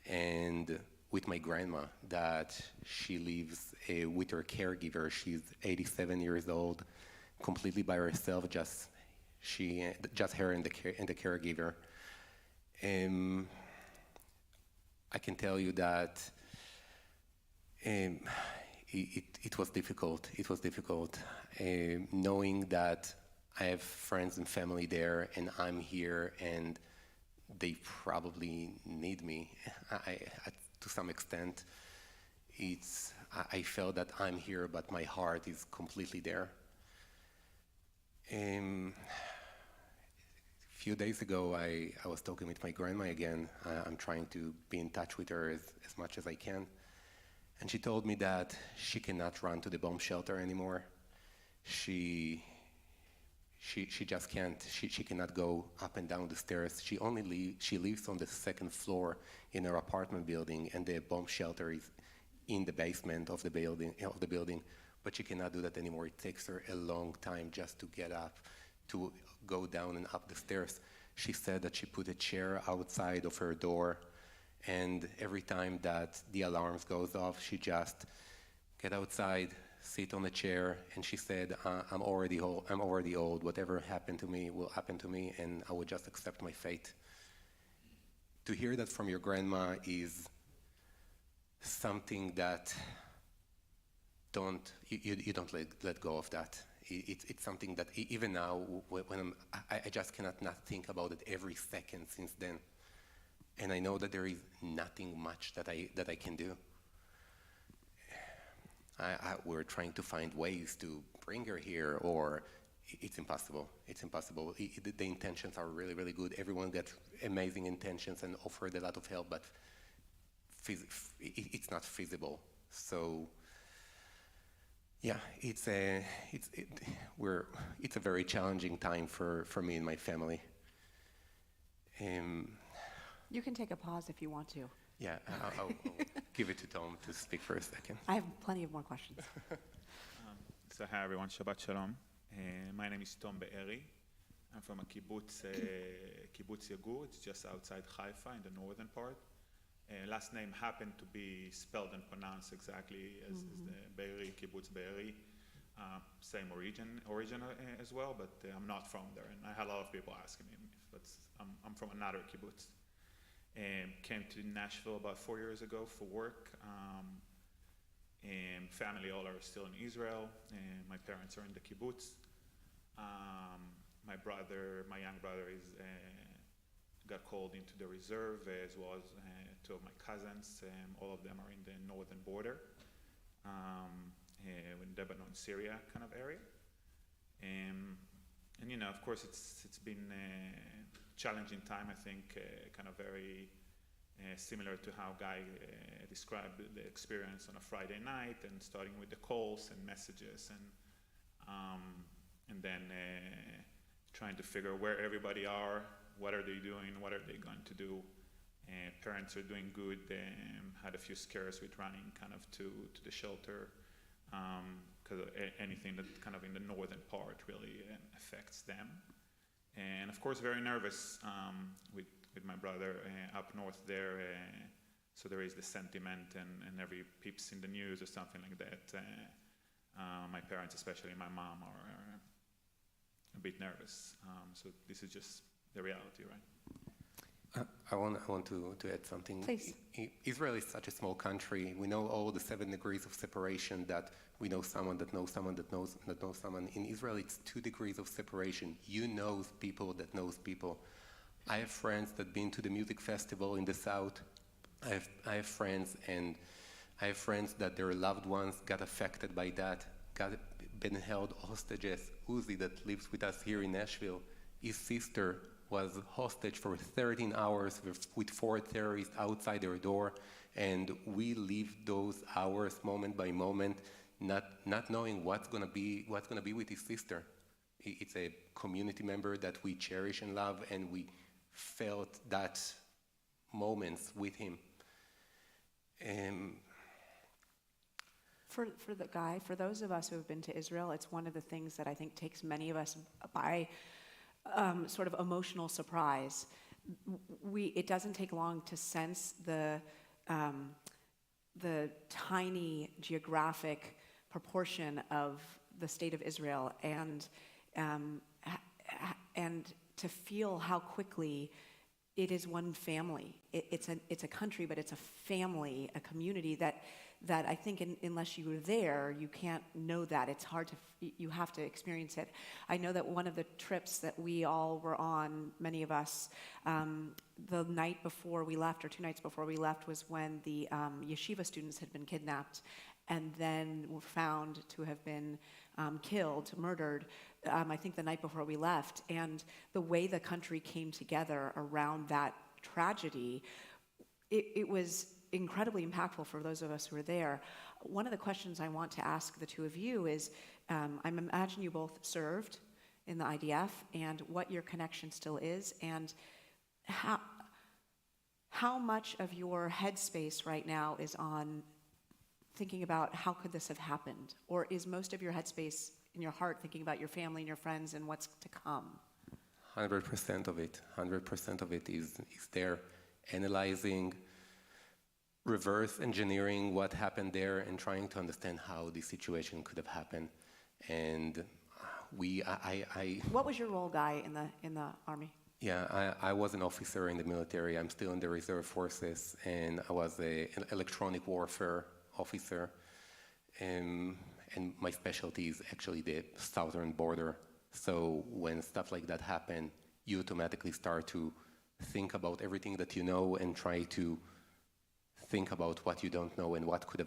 and with my grandma that she lives with her caregiver. She's 87 years old, completely by herself, just her and the caregiver. I can tell you that it was difficult. It was difficult knowing that I have friends and family there, and I'm here, and they probably need me. To some extent, I felt that I'm here, but my heart is completely there. A few days ago, I was talking with my grandma again. I'm trying to be in touch with her as much as I can. And she told me that she cannot run to the bomb shelter anymore. She just can't. She cannot go up and down the stairs. She lives on the second floor in her apartment building, and the bomb shelter is in the basement of the building. But she cannot do that anymore. It takes her a long time just to get up, to go down and up the stairs. She said that she put a chair outside of her door, and every time that the alarms goes off, she just get outside, sit on a chair, and she said, I'm already old. Whatever happened to me will happen to me, and I would just accept my fate. To hear that from your grandma is something that you don't let go of that. It's something that even now, when I just cannot not think about it every second since then. And I know that there is nothing much that I can do. We're trying to find ways to bring her here, or it's impossible. It's impossible. The intentions are really, really good. Everyone gets amazing intentions and offered a lot of help, but it's not feasible. So, yeah, it's a very challenging time for me and my family. You can take a pause if you want to. Yeah, I'll give it to Tom to speak for a second. I have plenty of more questions. So hi everyone, Shabbat Shalom. My name is Tom Be'eri. I'm from a kibbutz Yagur. It's just outside Haifa in the northern part. Last name happened to be spelled and pronounced exactly as the Be'eri, kibbutz Be'eri. Same origin as well, but I'm not from there. And I had a lot of people asking me if I'm from another kibbutz. Came to Nashville about 4 years ago for work. Family all are still in Israel. My parents are in the kibbutz. My young brother got called into the reserve, as well as two of my cousins. All of them are in the northern border, in Lebanon, Syria kind of area. And you know, of course, it's been a challenging time. I think kind of very similar to how Guy described the experience on a Friday night, and starting with the calls and messages, and then trying to figure where everybody are, what are they doing, what are they going to do. Parents are doing good. Had a few scares with running kind of to the shelter, because anything that kind of in the northern part really affects them. And of course, very nervous with my brother up north there. So there is the sentiment, and every peeps in the news or something like that. My parents, especially my mom, are a bit nervous. So this is just the reality, right? I want to add something. Please. Israel is such a small country. We know all the 7 degrees of separation, that we know someone that knows someone that knows someone. In Israel, it's 2 degrees of separation. You know people that knows people. I have friends that been to the music festival in the south. I have friends that their loved ones got affected by that, been held hostages. Uzi, that lives with us here in Nashville, his sister was hostage for 13 hours with 4 terrorists outside their door, and we live those hours moment by moment, not knowing what's gonna be with his sister. It's a community member that we cherish and love, and we felt that moments with him. For the Guy, for those of us who have been to Israel, it's one of the things that I think takes many of us by sort of emotional surprise. It doesn't take long to sense the tiny geographic proportion of the state of Israel, and to feel how quickly it is one family. It's a country, but it's a family, a community that I think unless you were there, you can't know that. It's hard to, you have to experience it. I know that one of the trips that we all were on, many of us, the night before we left, or 2 nights before we left, was when the yeshiva students had been kidnapped and then were found to have been killed, murdered, I think the night before we left. And the way the country came together around that tragedy, it was incredibly impactful for those of us who were there. One of the questions I want to ask the two of you is, I imagine you both served in the IDF, and what your connection still is, and how much of your headspace right now is on thinking about how could this have happened? Or is most of your headspace in your heart thinking about your family and your friends and what's to come? 100% of it. 100% of it is there, analyzing, reverse engineering what happened there, and trying to understand how this situation could have happened. And What was your role, Guy, in the Army? Yeah, I was an officer in the military. I'm still in the reserve forces, and I was an electronic warfare officer. And my specialty is actually the southern border. So when stuff like that happen, you automatically start to think about everything that you know and try to think about what you don't know and what could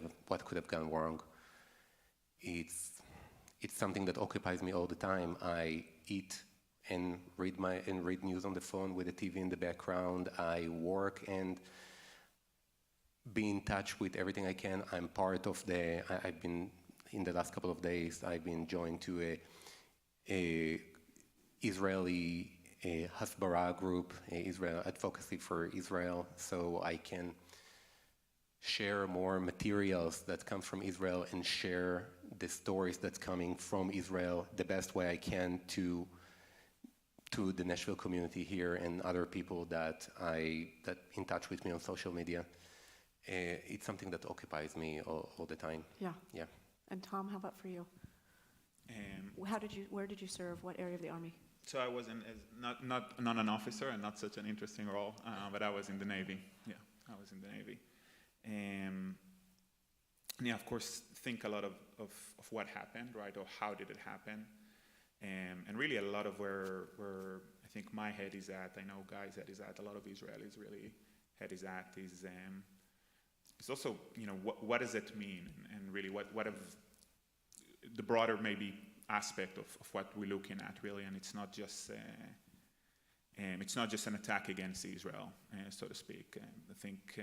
have gone wrong. It's something that occupies me all the time. I eat and read news on the phone with the TV in the background. I work and be in touch with everything I can. I'm part of I've been, in the last couple of days, I've been joined to a Israeli Hasbara group, Israel Advocacy for Israel, so I can share more materials that come from Israel and share the stories that's coming from Israel the best way I can to the Nashville community here and other people that in touch with me on social media. It's something that occupies me all the time. Yeah. Yeah. And Tom, how about for you? Where did you serve? What area of the Army? So I was not an officer, and not such an interesting role, but I was in the Navy. Yeah, I was in the Navy. Yeah, of course, think a lot of what happened, right, or how did it happen, and really a lot of where I think my head is at, I know Guy's head is at, a lot of Israelis really head is at, is it's also, what does it mean, and really what have the broader maybe aspect of what we're looking at, really, and it's not just an attack against Israel, so to speak. I think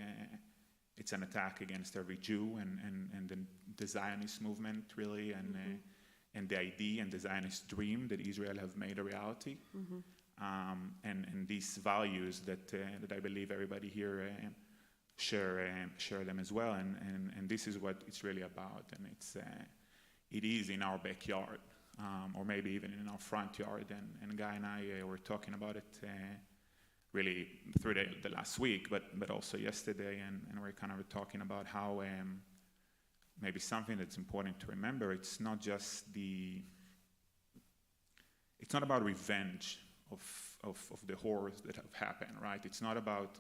it's an attack against every Jew and the Zionist movement, really, and the idea and the Zionist dream that Israel have made a reality, and these values that I believe everybody here share them as well, and this is what it's really about, and it is in our backyard, or maybe even in our front yard, and Guy and I were talking about it really through the last week, but also yesterday, and we're kind of talking about how maybe something that's important to remember, it's not about revenge of the horrors that have happened, right? It's not about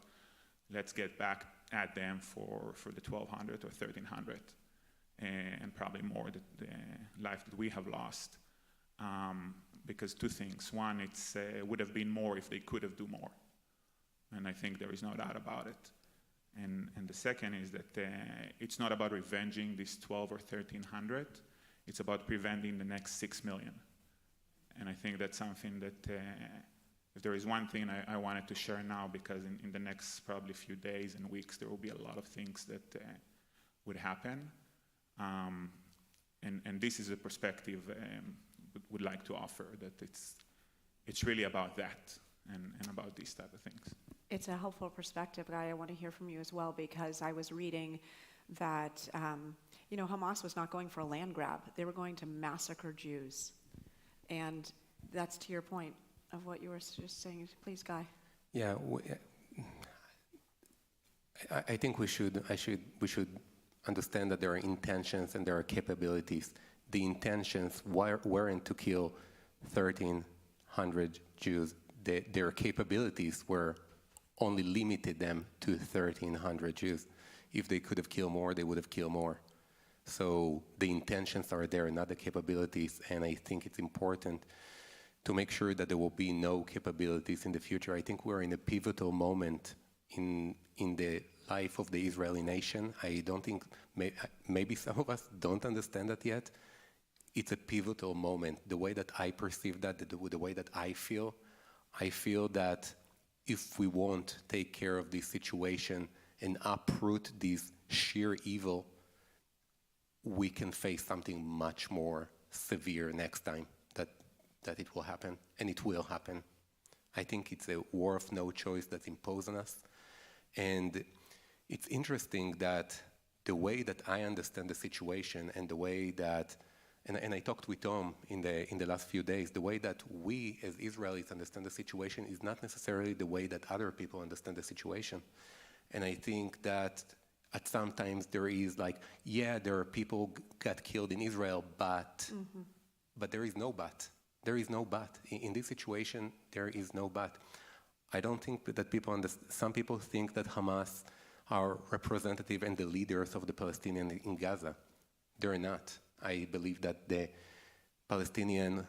let's get back at them for the 1200 or 1300 and probably more the life that we have lost, because two things. One, it would have been more if they could have done more, and I think there is no doubt about it. And the second is that it's not about revenging this 12 or 1300. It's about preventing the next 6 million. And I think that's something that if there is one thing I wanted to share now, because in the next probably few days and weeks there will be a lot of things that would happen. And this is a perspective would like to offer, that it's really about that and about these type of things. It's a helpful perspective, Guy. I want to hear from you as well, because I was reading that Hamas was not going for a land grab. They were going to massacre Jews. And that's to your point of what you were just saying. Please, Guy. Yeah, I think we should understand that there are intentions and there are capabilities. The intentions weren't to kill 1,300 Jews. Their capabilities were only limited them to 1,300 Jews. If they could have killed more, they would have killed more. So the intentions are there, not the capabilities, and I think it's important to make sure that there will be no capabilities in the future. I think we're in a pivotal moment in the life of the Israeli nation. I don't think, maybe some of us don't understand that yet. It's a pivotal moment. The way that I perceive that, the way that I feel that if we won't take care of this situation and uproot this sheer evil, we can face something much more severe next time that it will happen, and it will happen. I think it's a war of no choice that's imposed on us. And it's interesting that the way that I understand the situation and the way that, and I talked with Tom in the last few days, the way that we as Israelis understand the situation is not necessarily the way that other people understand the situation. And I think that at sometimes there is there are people got killed in Israel, but there is no but. There is no but. In this situation, there is no but. I don't think that people understand. Some people think that Hamas are representative and the leaders of the Palestinians in Gaza. They're not. I believe that the Palestinian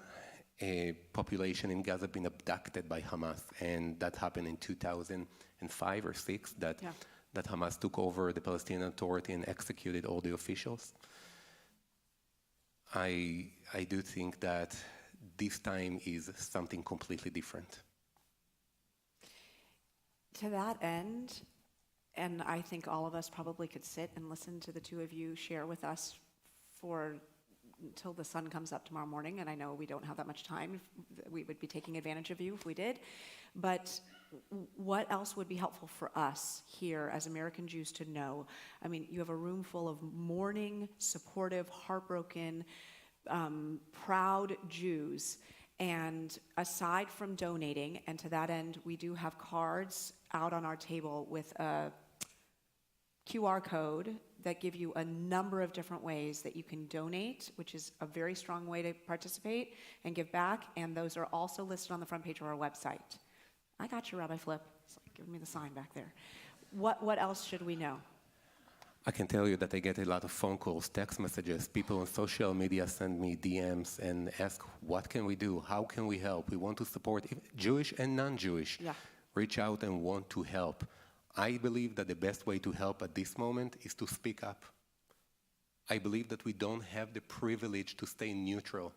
population in Gaza have been abducted by Hamas, and that happened in 2005 or 6, that Hamas took over the Palestinian Authority and executed all the officials. I do think that this time is something completely different. To that end, and I think all of us probably could sit and listen to the two of you share with us until the sun comes up tomorrow morning, and I know we don't have that much time. We would be taking advantage of you if we did. But what else would be helpful for us here as American Jews to know? I mean, you have a room full of mourning, supportive, heartbroken, proud Jews. And aside from donating, and to that end, we do have cards out on our table with a QR code that give you a number of different ways that you can donate, which is a very strong way to participate and give back. And those are also listed on the front page of our website. I got you, Rabbi Flip. It's like giving me the sign back there. What else should we know? I can tell you that I get a lot of phone calls, text messages. People on social media send me DMs and ask, what can we do? How can we help? We want to support Jewish and non-Jewish. Yeah. Reach out and want to help. I believe that the best way to help at this moment is to speak up. I believe that we don't have the privilege to stay neutral.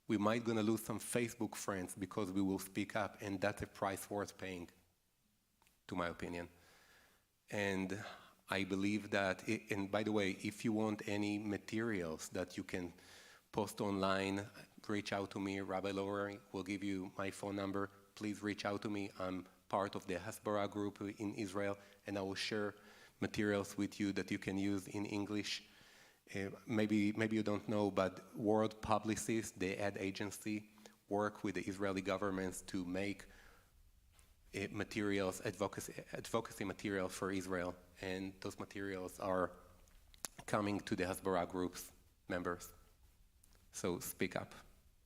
We might gonna lose some Facebook friends because we will speak up, and that's a price worth paying, to my opinion. And I believe that, and by the way, if you want any materials that you can post online, reach out to me. Rabbi Lowry will give you my phone number. Please reach out to me. I'm part of the Hasbara group in Israel, and I will share materials with you that you can use in English. Maybe you don't know, but World Publicists, the ad agency, work with the Israeli governments to make materials, advocacy materials for Israel, and those materials are coming to the Hasbara group's members. So speak up.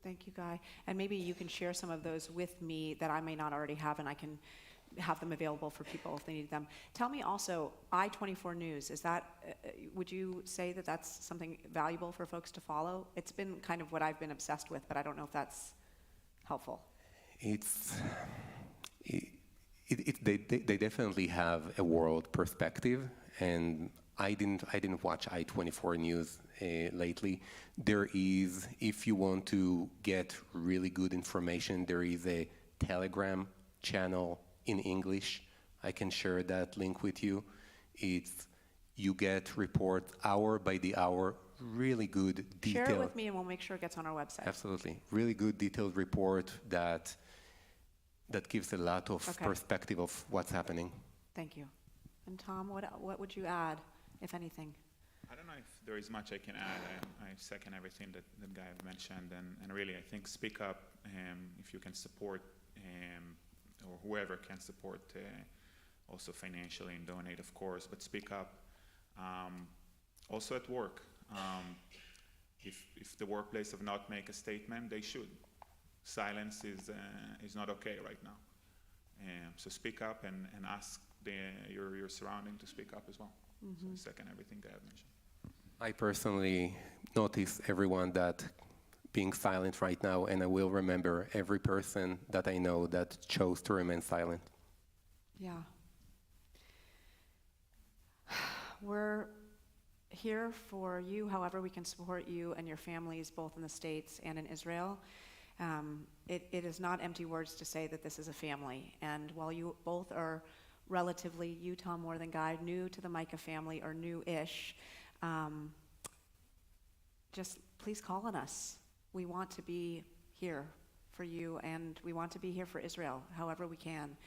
Thank you, Guy. And maybe you can share some of those with me that I may not already have, and I can have them available for people if they need them. Tell me also, I-24 News, is that, would you say that that's something valuable for folks to follow? It's been kind of what I've been obsessed with, but I don't know if that's helpful. They definitely have a world perspective, and I didn't watch I-24 News lately. There is, if you want to get really good information, there is a Telegram channel in English. I can share that link with you. You get reports hour by the hour, really good detailed. Share it with me and we'll make sure it gets on our website. Absolutely. Really good detailed report that gives a lot of perspective of what's happening. Thank you. And Tom, what would you add, if anything? I don't know if there is much I can add. I second everything that Guy mentioned, and really I think speak up if you can support or whoever can support also financially and donate, of course, but speak up. Also at work, if the workplace have not make a statement, they should. Silence is not okay right now. So speak up and ask your surrounding to speak up as well. So I second everything Guy mentioned. I personally notice everyone that being silent right now, and I will remember every person that I know that chose to remain silent. Yeah. We're here for you, however we can support you and your families, both in the States and in Israel. It is not empty words to say that this is a family. And while you both are relatively, you, Tom, more than Guy, new to the Micah family, or new-ish, just please call on us. We want to be here for you, and we want to be here for Israel, however we can.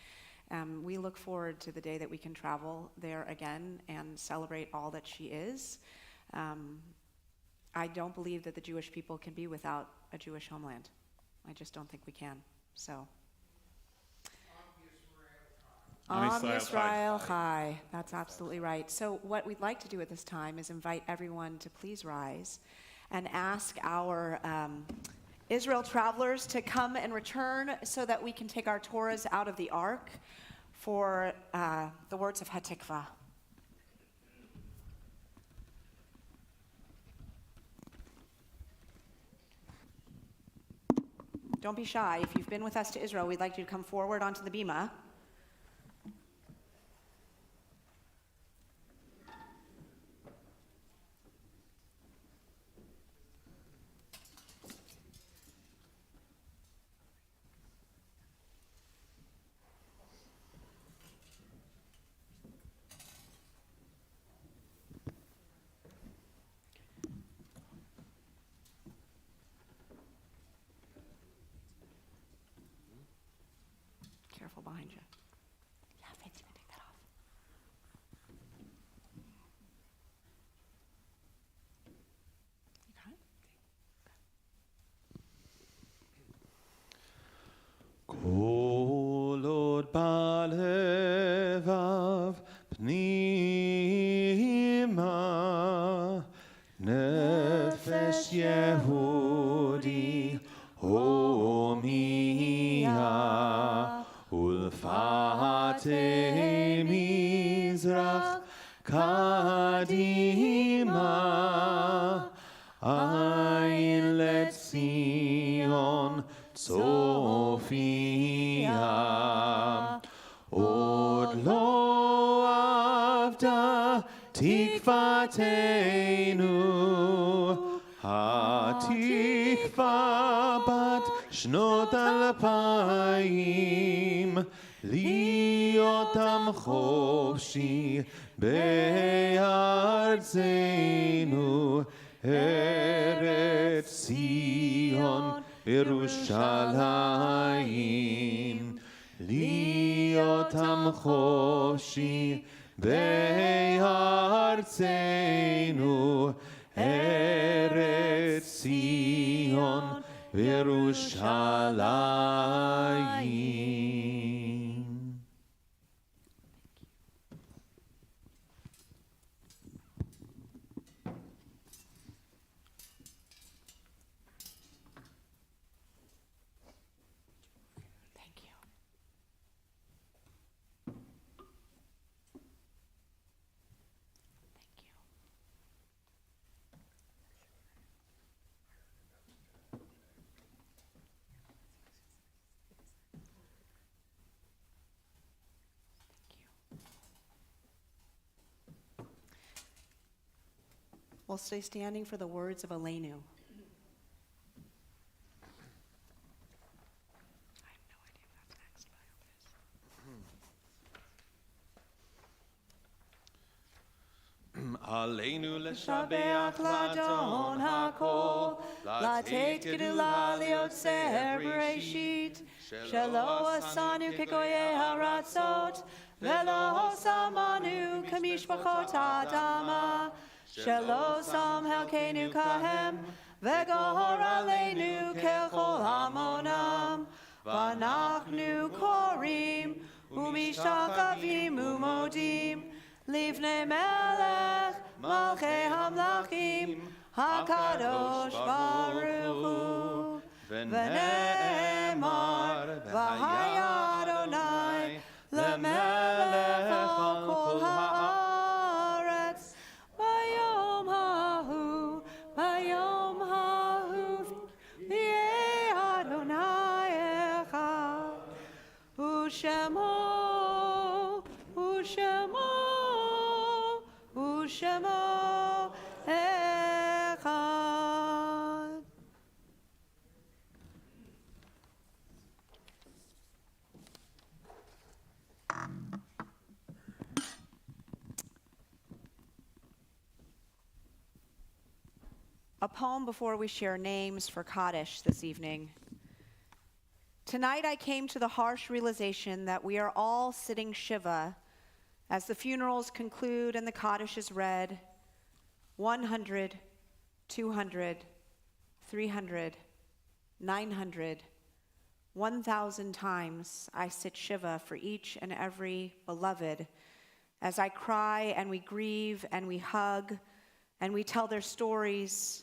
We look forward to the day that we can travel there again and celebrate all that she is. I don't believe that the Jewish people can be without a Jewish homeland. I just don't think we can. So, Am Yisrael Chai. That's absolutely right. So what we'd like to do at this time is invite everyone to please rise and ask our Israel travelers to come and return so that we can take our Torahs out of the ark for the words of Hatikvah. Don't be shy. If you've been with us to Israel, we'd like you to come forward onto the bima. Careful behind you. Yeah, Faith, you can take that off. You got it? Kol od balevav pnima nefesh Yehudi homia ulfatei mizrach kadima ayin letzion Sophia od lo avda tikvateinu hatikva שנות 2000, להיות עם חופשי בארצנו, ארץ ציון ירושלים. להיות עם חופשי בארצנו, ארץ ציון וירושלים. Thank you. Thank you. We'll stay standing for the words of Aleinu. עלינו לשבח לאדון הכל, לתת גדולה ליוצר בראשית, שלא עשנו כגויי הארצות, ולא שמנו כמשפחות האדמה, שלא שם חלקנו כהם, וגור עלינו ככל המונם, ואנחנו קוראים ומשתחווים ומודים לפני מלך מלכי המלכים הקדוש ברוך הוא. ונאמר והיה אדוני למלך על כל הארץ ביום ההוא, ביום ההוא יהיה אדוני אחד, ושמו ושמו אחד. A poem before we share names for Kaddish this evening. Tonight I came to the harsh realization that we are all sitting Shiva as the funerals conclude and the Kaddish is read. 100, 200, 300, 900, 1,000 times I sit Shiva for each and every beloved as I cry and we grieve and we hug and we tell their stories.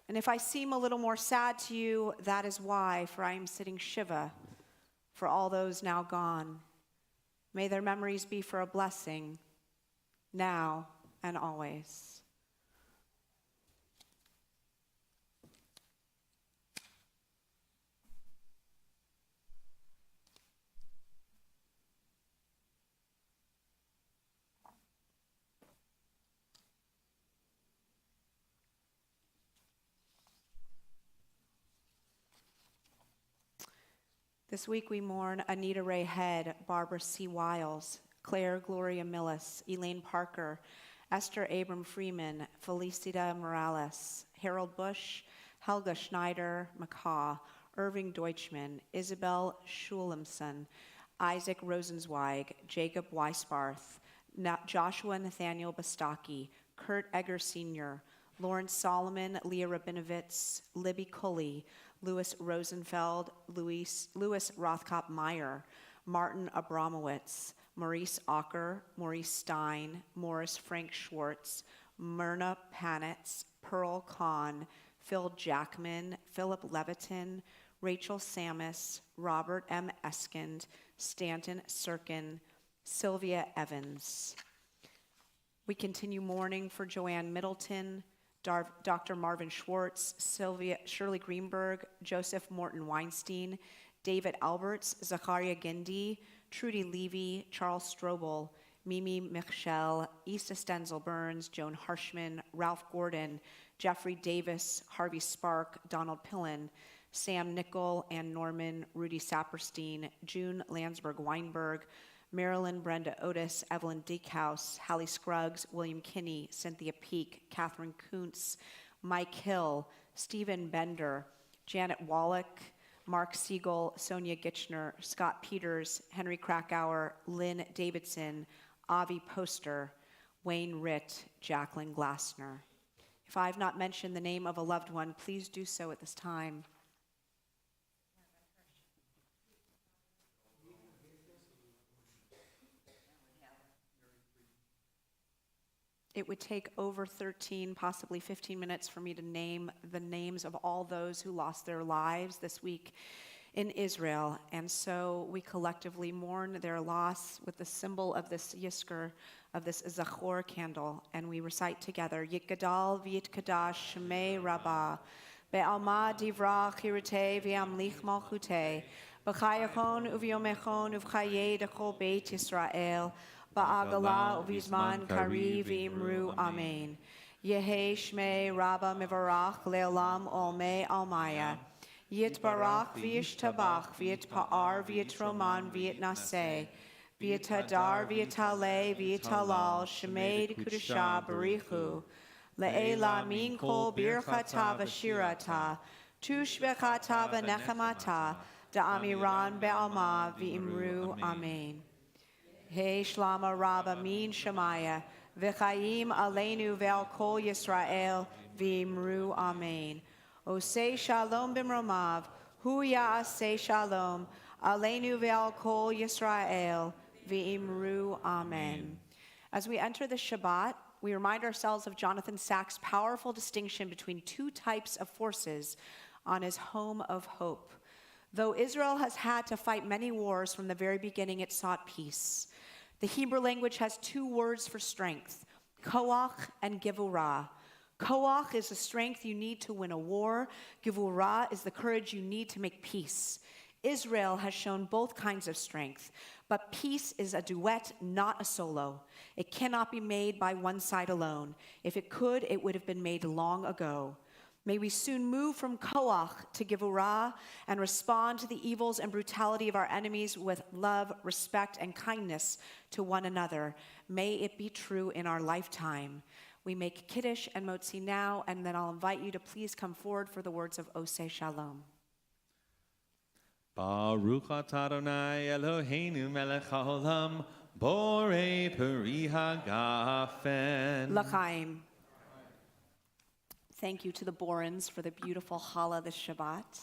And if I seem a little more sad to you, that is why, for I am sitting Shiva for all those now gone. May their memories be for a blessing, now and always. This week we mourn Anita Ray Head, Barbara C. Wiles, Claire Gloria Millis, Elaine Parker, Esther Abram Freeman, Felicita Morales, Harold Bush, Helga Schneider McCaw, Irving Deutschman, Isabel Schulemson, Isaac Rosenzweig, Jacob Weisbarth, Joshua Nathaniel Bastaki, Kurt Egger Sr., Lawrence Solomon, Leah Rabinovitz, Libby Cully, Louis Rosenfeld, Louis Rothkopf Meyer, Martin Abramowitz, Maurice Ocker, Maurice Stein, Morris Frank Schwartz, Myrna Panitz, Pearl Kahn, Phil Jackman, Philip Leviton, Rachel Samus, Robert M. Eskind, Stanton Sirkin, Sylvia Evans. We continue mourning for Joanne Middleton, Dr. Marvin Schwartz, Shirley Greenberg, Joseph Morton Weinstein, David Alberts, Zachariah Gindi, Trudy Levy, Charles Strobel, Mimi Michel, Issa Stenzel Burns, Joan Harshman, Ralph Gordon, Jeffrey Davis, Harvey Spark, Donald Pillen, Sam Nickel, Ann Norman, Rudy Saperstein, June Landsberg-Weinberg, Marilyn Brenda Otis, Evelyn Diekhouse, Hallie Scruggs, William Kinney, Cynthia Peak, Catherine Kuntz, Mike Hill, Stephen Bender, Janet Wallach, Mark Siegel, Sonia Gitchner, Scott Peters, Henry Krakauer, Lynn Davidson, Avi Poster, Wayne Ritt, Jacqueline Glassner. If I have not mentioned the name of a loved one, please do so at this time. It would take over 13, possibly 15 minutes for me to name the names of all those who lost their lives this week in Israel. And so we collectively mourn their loss with the symbol of this Yizkor, of this Zachor candle. And we recite together, Yitgadal v'yitkadash shemei rabbah, be'alma divra chirutei v'yamlich malchutei, b'chayachon uv'yomechon uv'chayei dechol beit Yisrael, Ba'agala uvizman kari v'imru amen. Yehe shmei rabba mivarach le'olam olmei almaya. Yitbarach v'yishtabach v'yitpa'ar v'yitroman v'yitnaseh. V'yitadar v'yitaleh v'yitalal shmei d'kudusha barichu. Le'ela min kol birchata v'shirata. Tushbechata v'nechamata. Da'amiran be'alma v'imru amen. Hey Shlama Rabba Min Shemaya, V'chayim Aleinu Ve'al Kol Yisrael, V'imru Amen. Osei Shalom B'mromav, Hu Ya'aseh Shalom, Aleinu Ve'al Kol Yisrael, V'imru Amen. As we enter the Shabbat, we remind ourselves of Jonathan Sacks' powerful distinction between two types of forces on his home of hope. Though Israel has had to fight many wars from the very beginning, it sought peace. The Hebrew language has two words for strength, koach and gevurah. Koach is the strength you need to win a war. Gevurah is the courage you need to make peace. Israel has shown both kinds of strength, but peace is a duet, not a solo. It cannot be made by one side alone. If it could, it would have been made long ago. May we soon move from koach to gevurah and respond to the evils and brutality of our enemies with love, respect, and kindness to one another. May it be true in our lifetime. We make Kiddush and Motzi now, and then I'll invite you to please come forward for the words of Oseh Shalom. Baruch atah Adonai Eloheinu melech haolam, borei peri hagafen. L'chaim. Thank you to the Borans for the beautiful challah this Shabbat.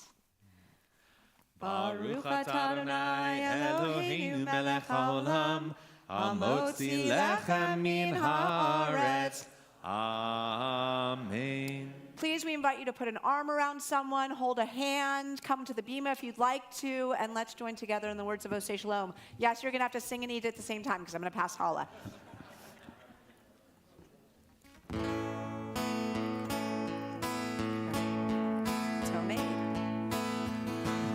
Baruch atah Adonai Eloheinu melech haolam, hamotzi lechem min haaretz. Amen. Please, we invite you to put an arm around someone, hold a hand, come to the bima if you'd like to, and let's join together in the words of Oseh Shalom. Yes, you're going to have to sing and eat at the same time because I'm going to pass challah.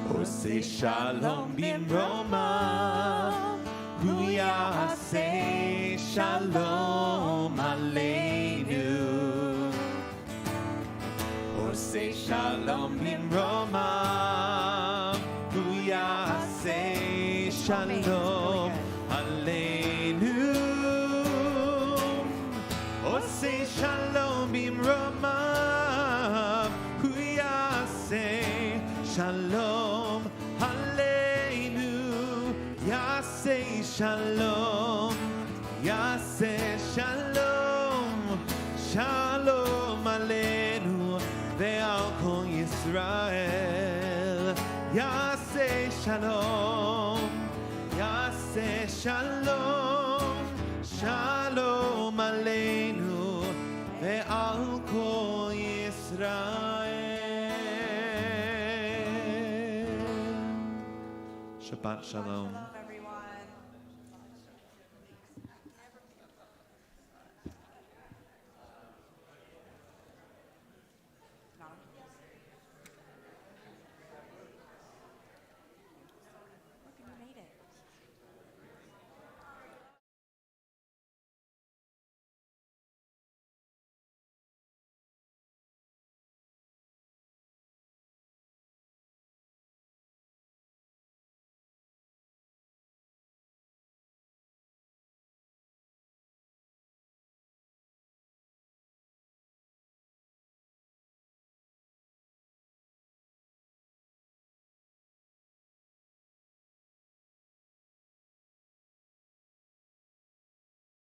Oseh Shalom bimroma, Hu Ya'aseh Shalom Aleinu. Oseh Shalom bimroma, Hu Ya'aseh Shalom Aleinu. Oseh Shalom bimroma, Hu Ya'aseh Shalom Aleinu. Yaseh Shalom, Yaseh Shalom, Shalom Aleinu ve'al kol Yisrael. Yaseh Shalom, Yaseh Shalom, Shalom Aleinu ve'al kol Yisrael. Shabbat Shalom.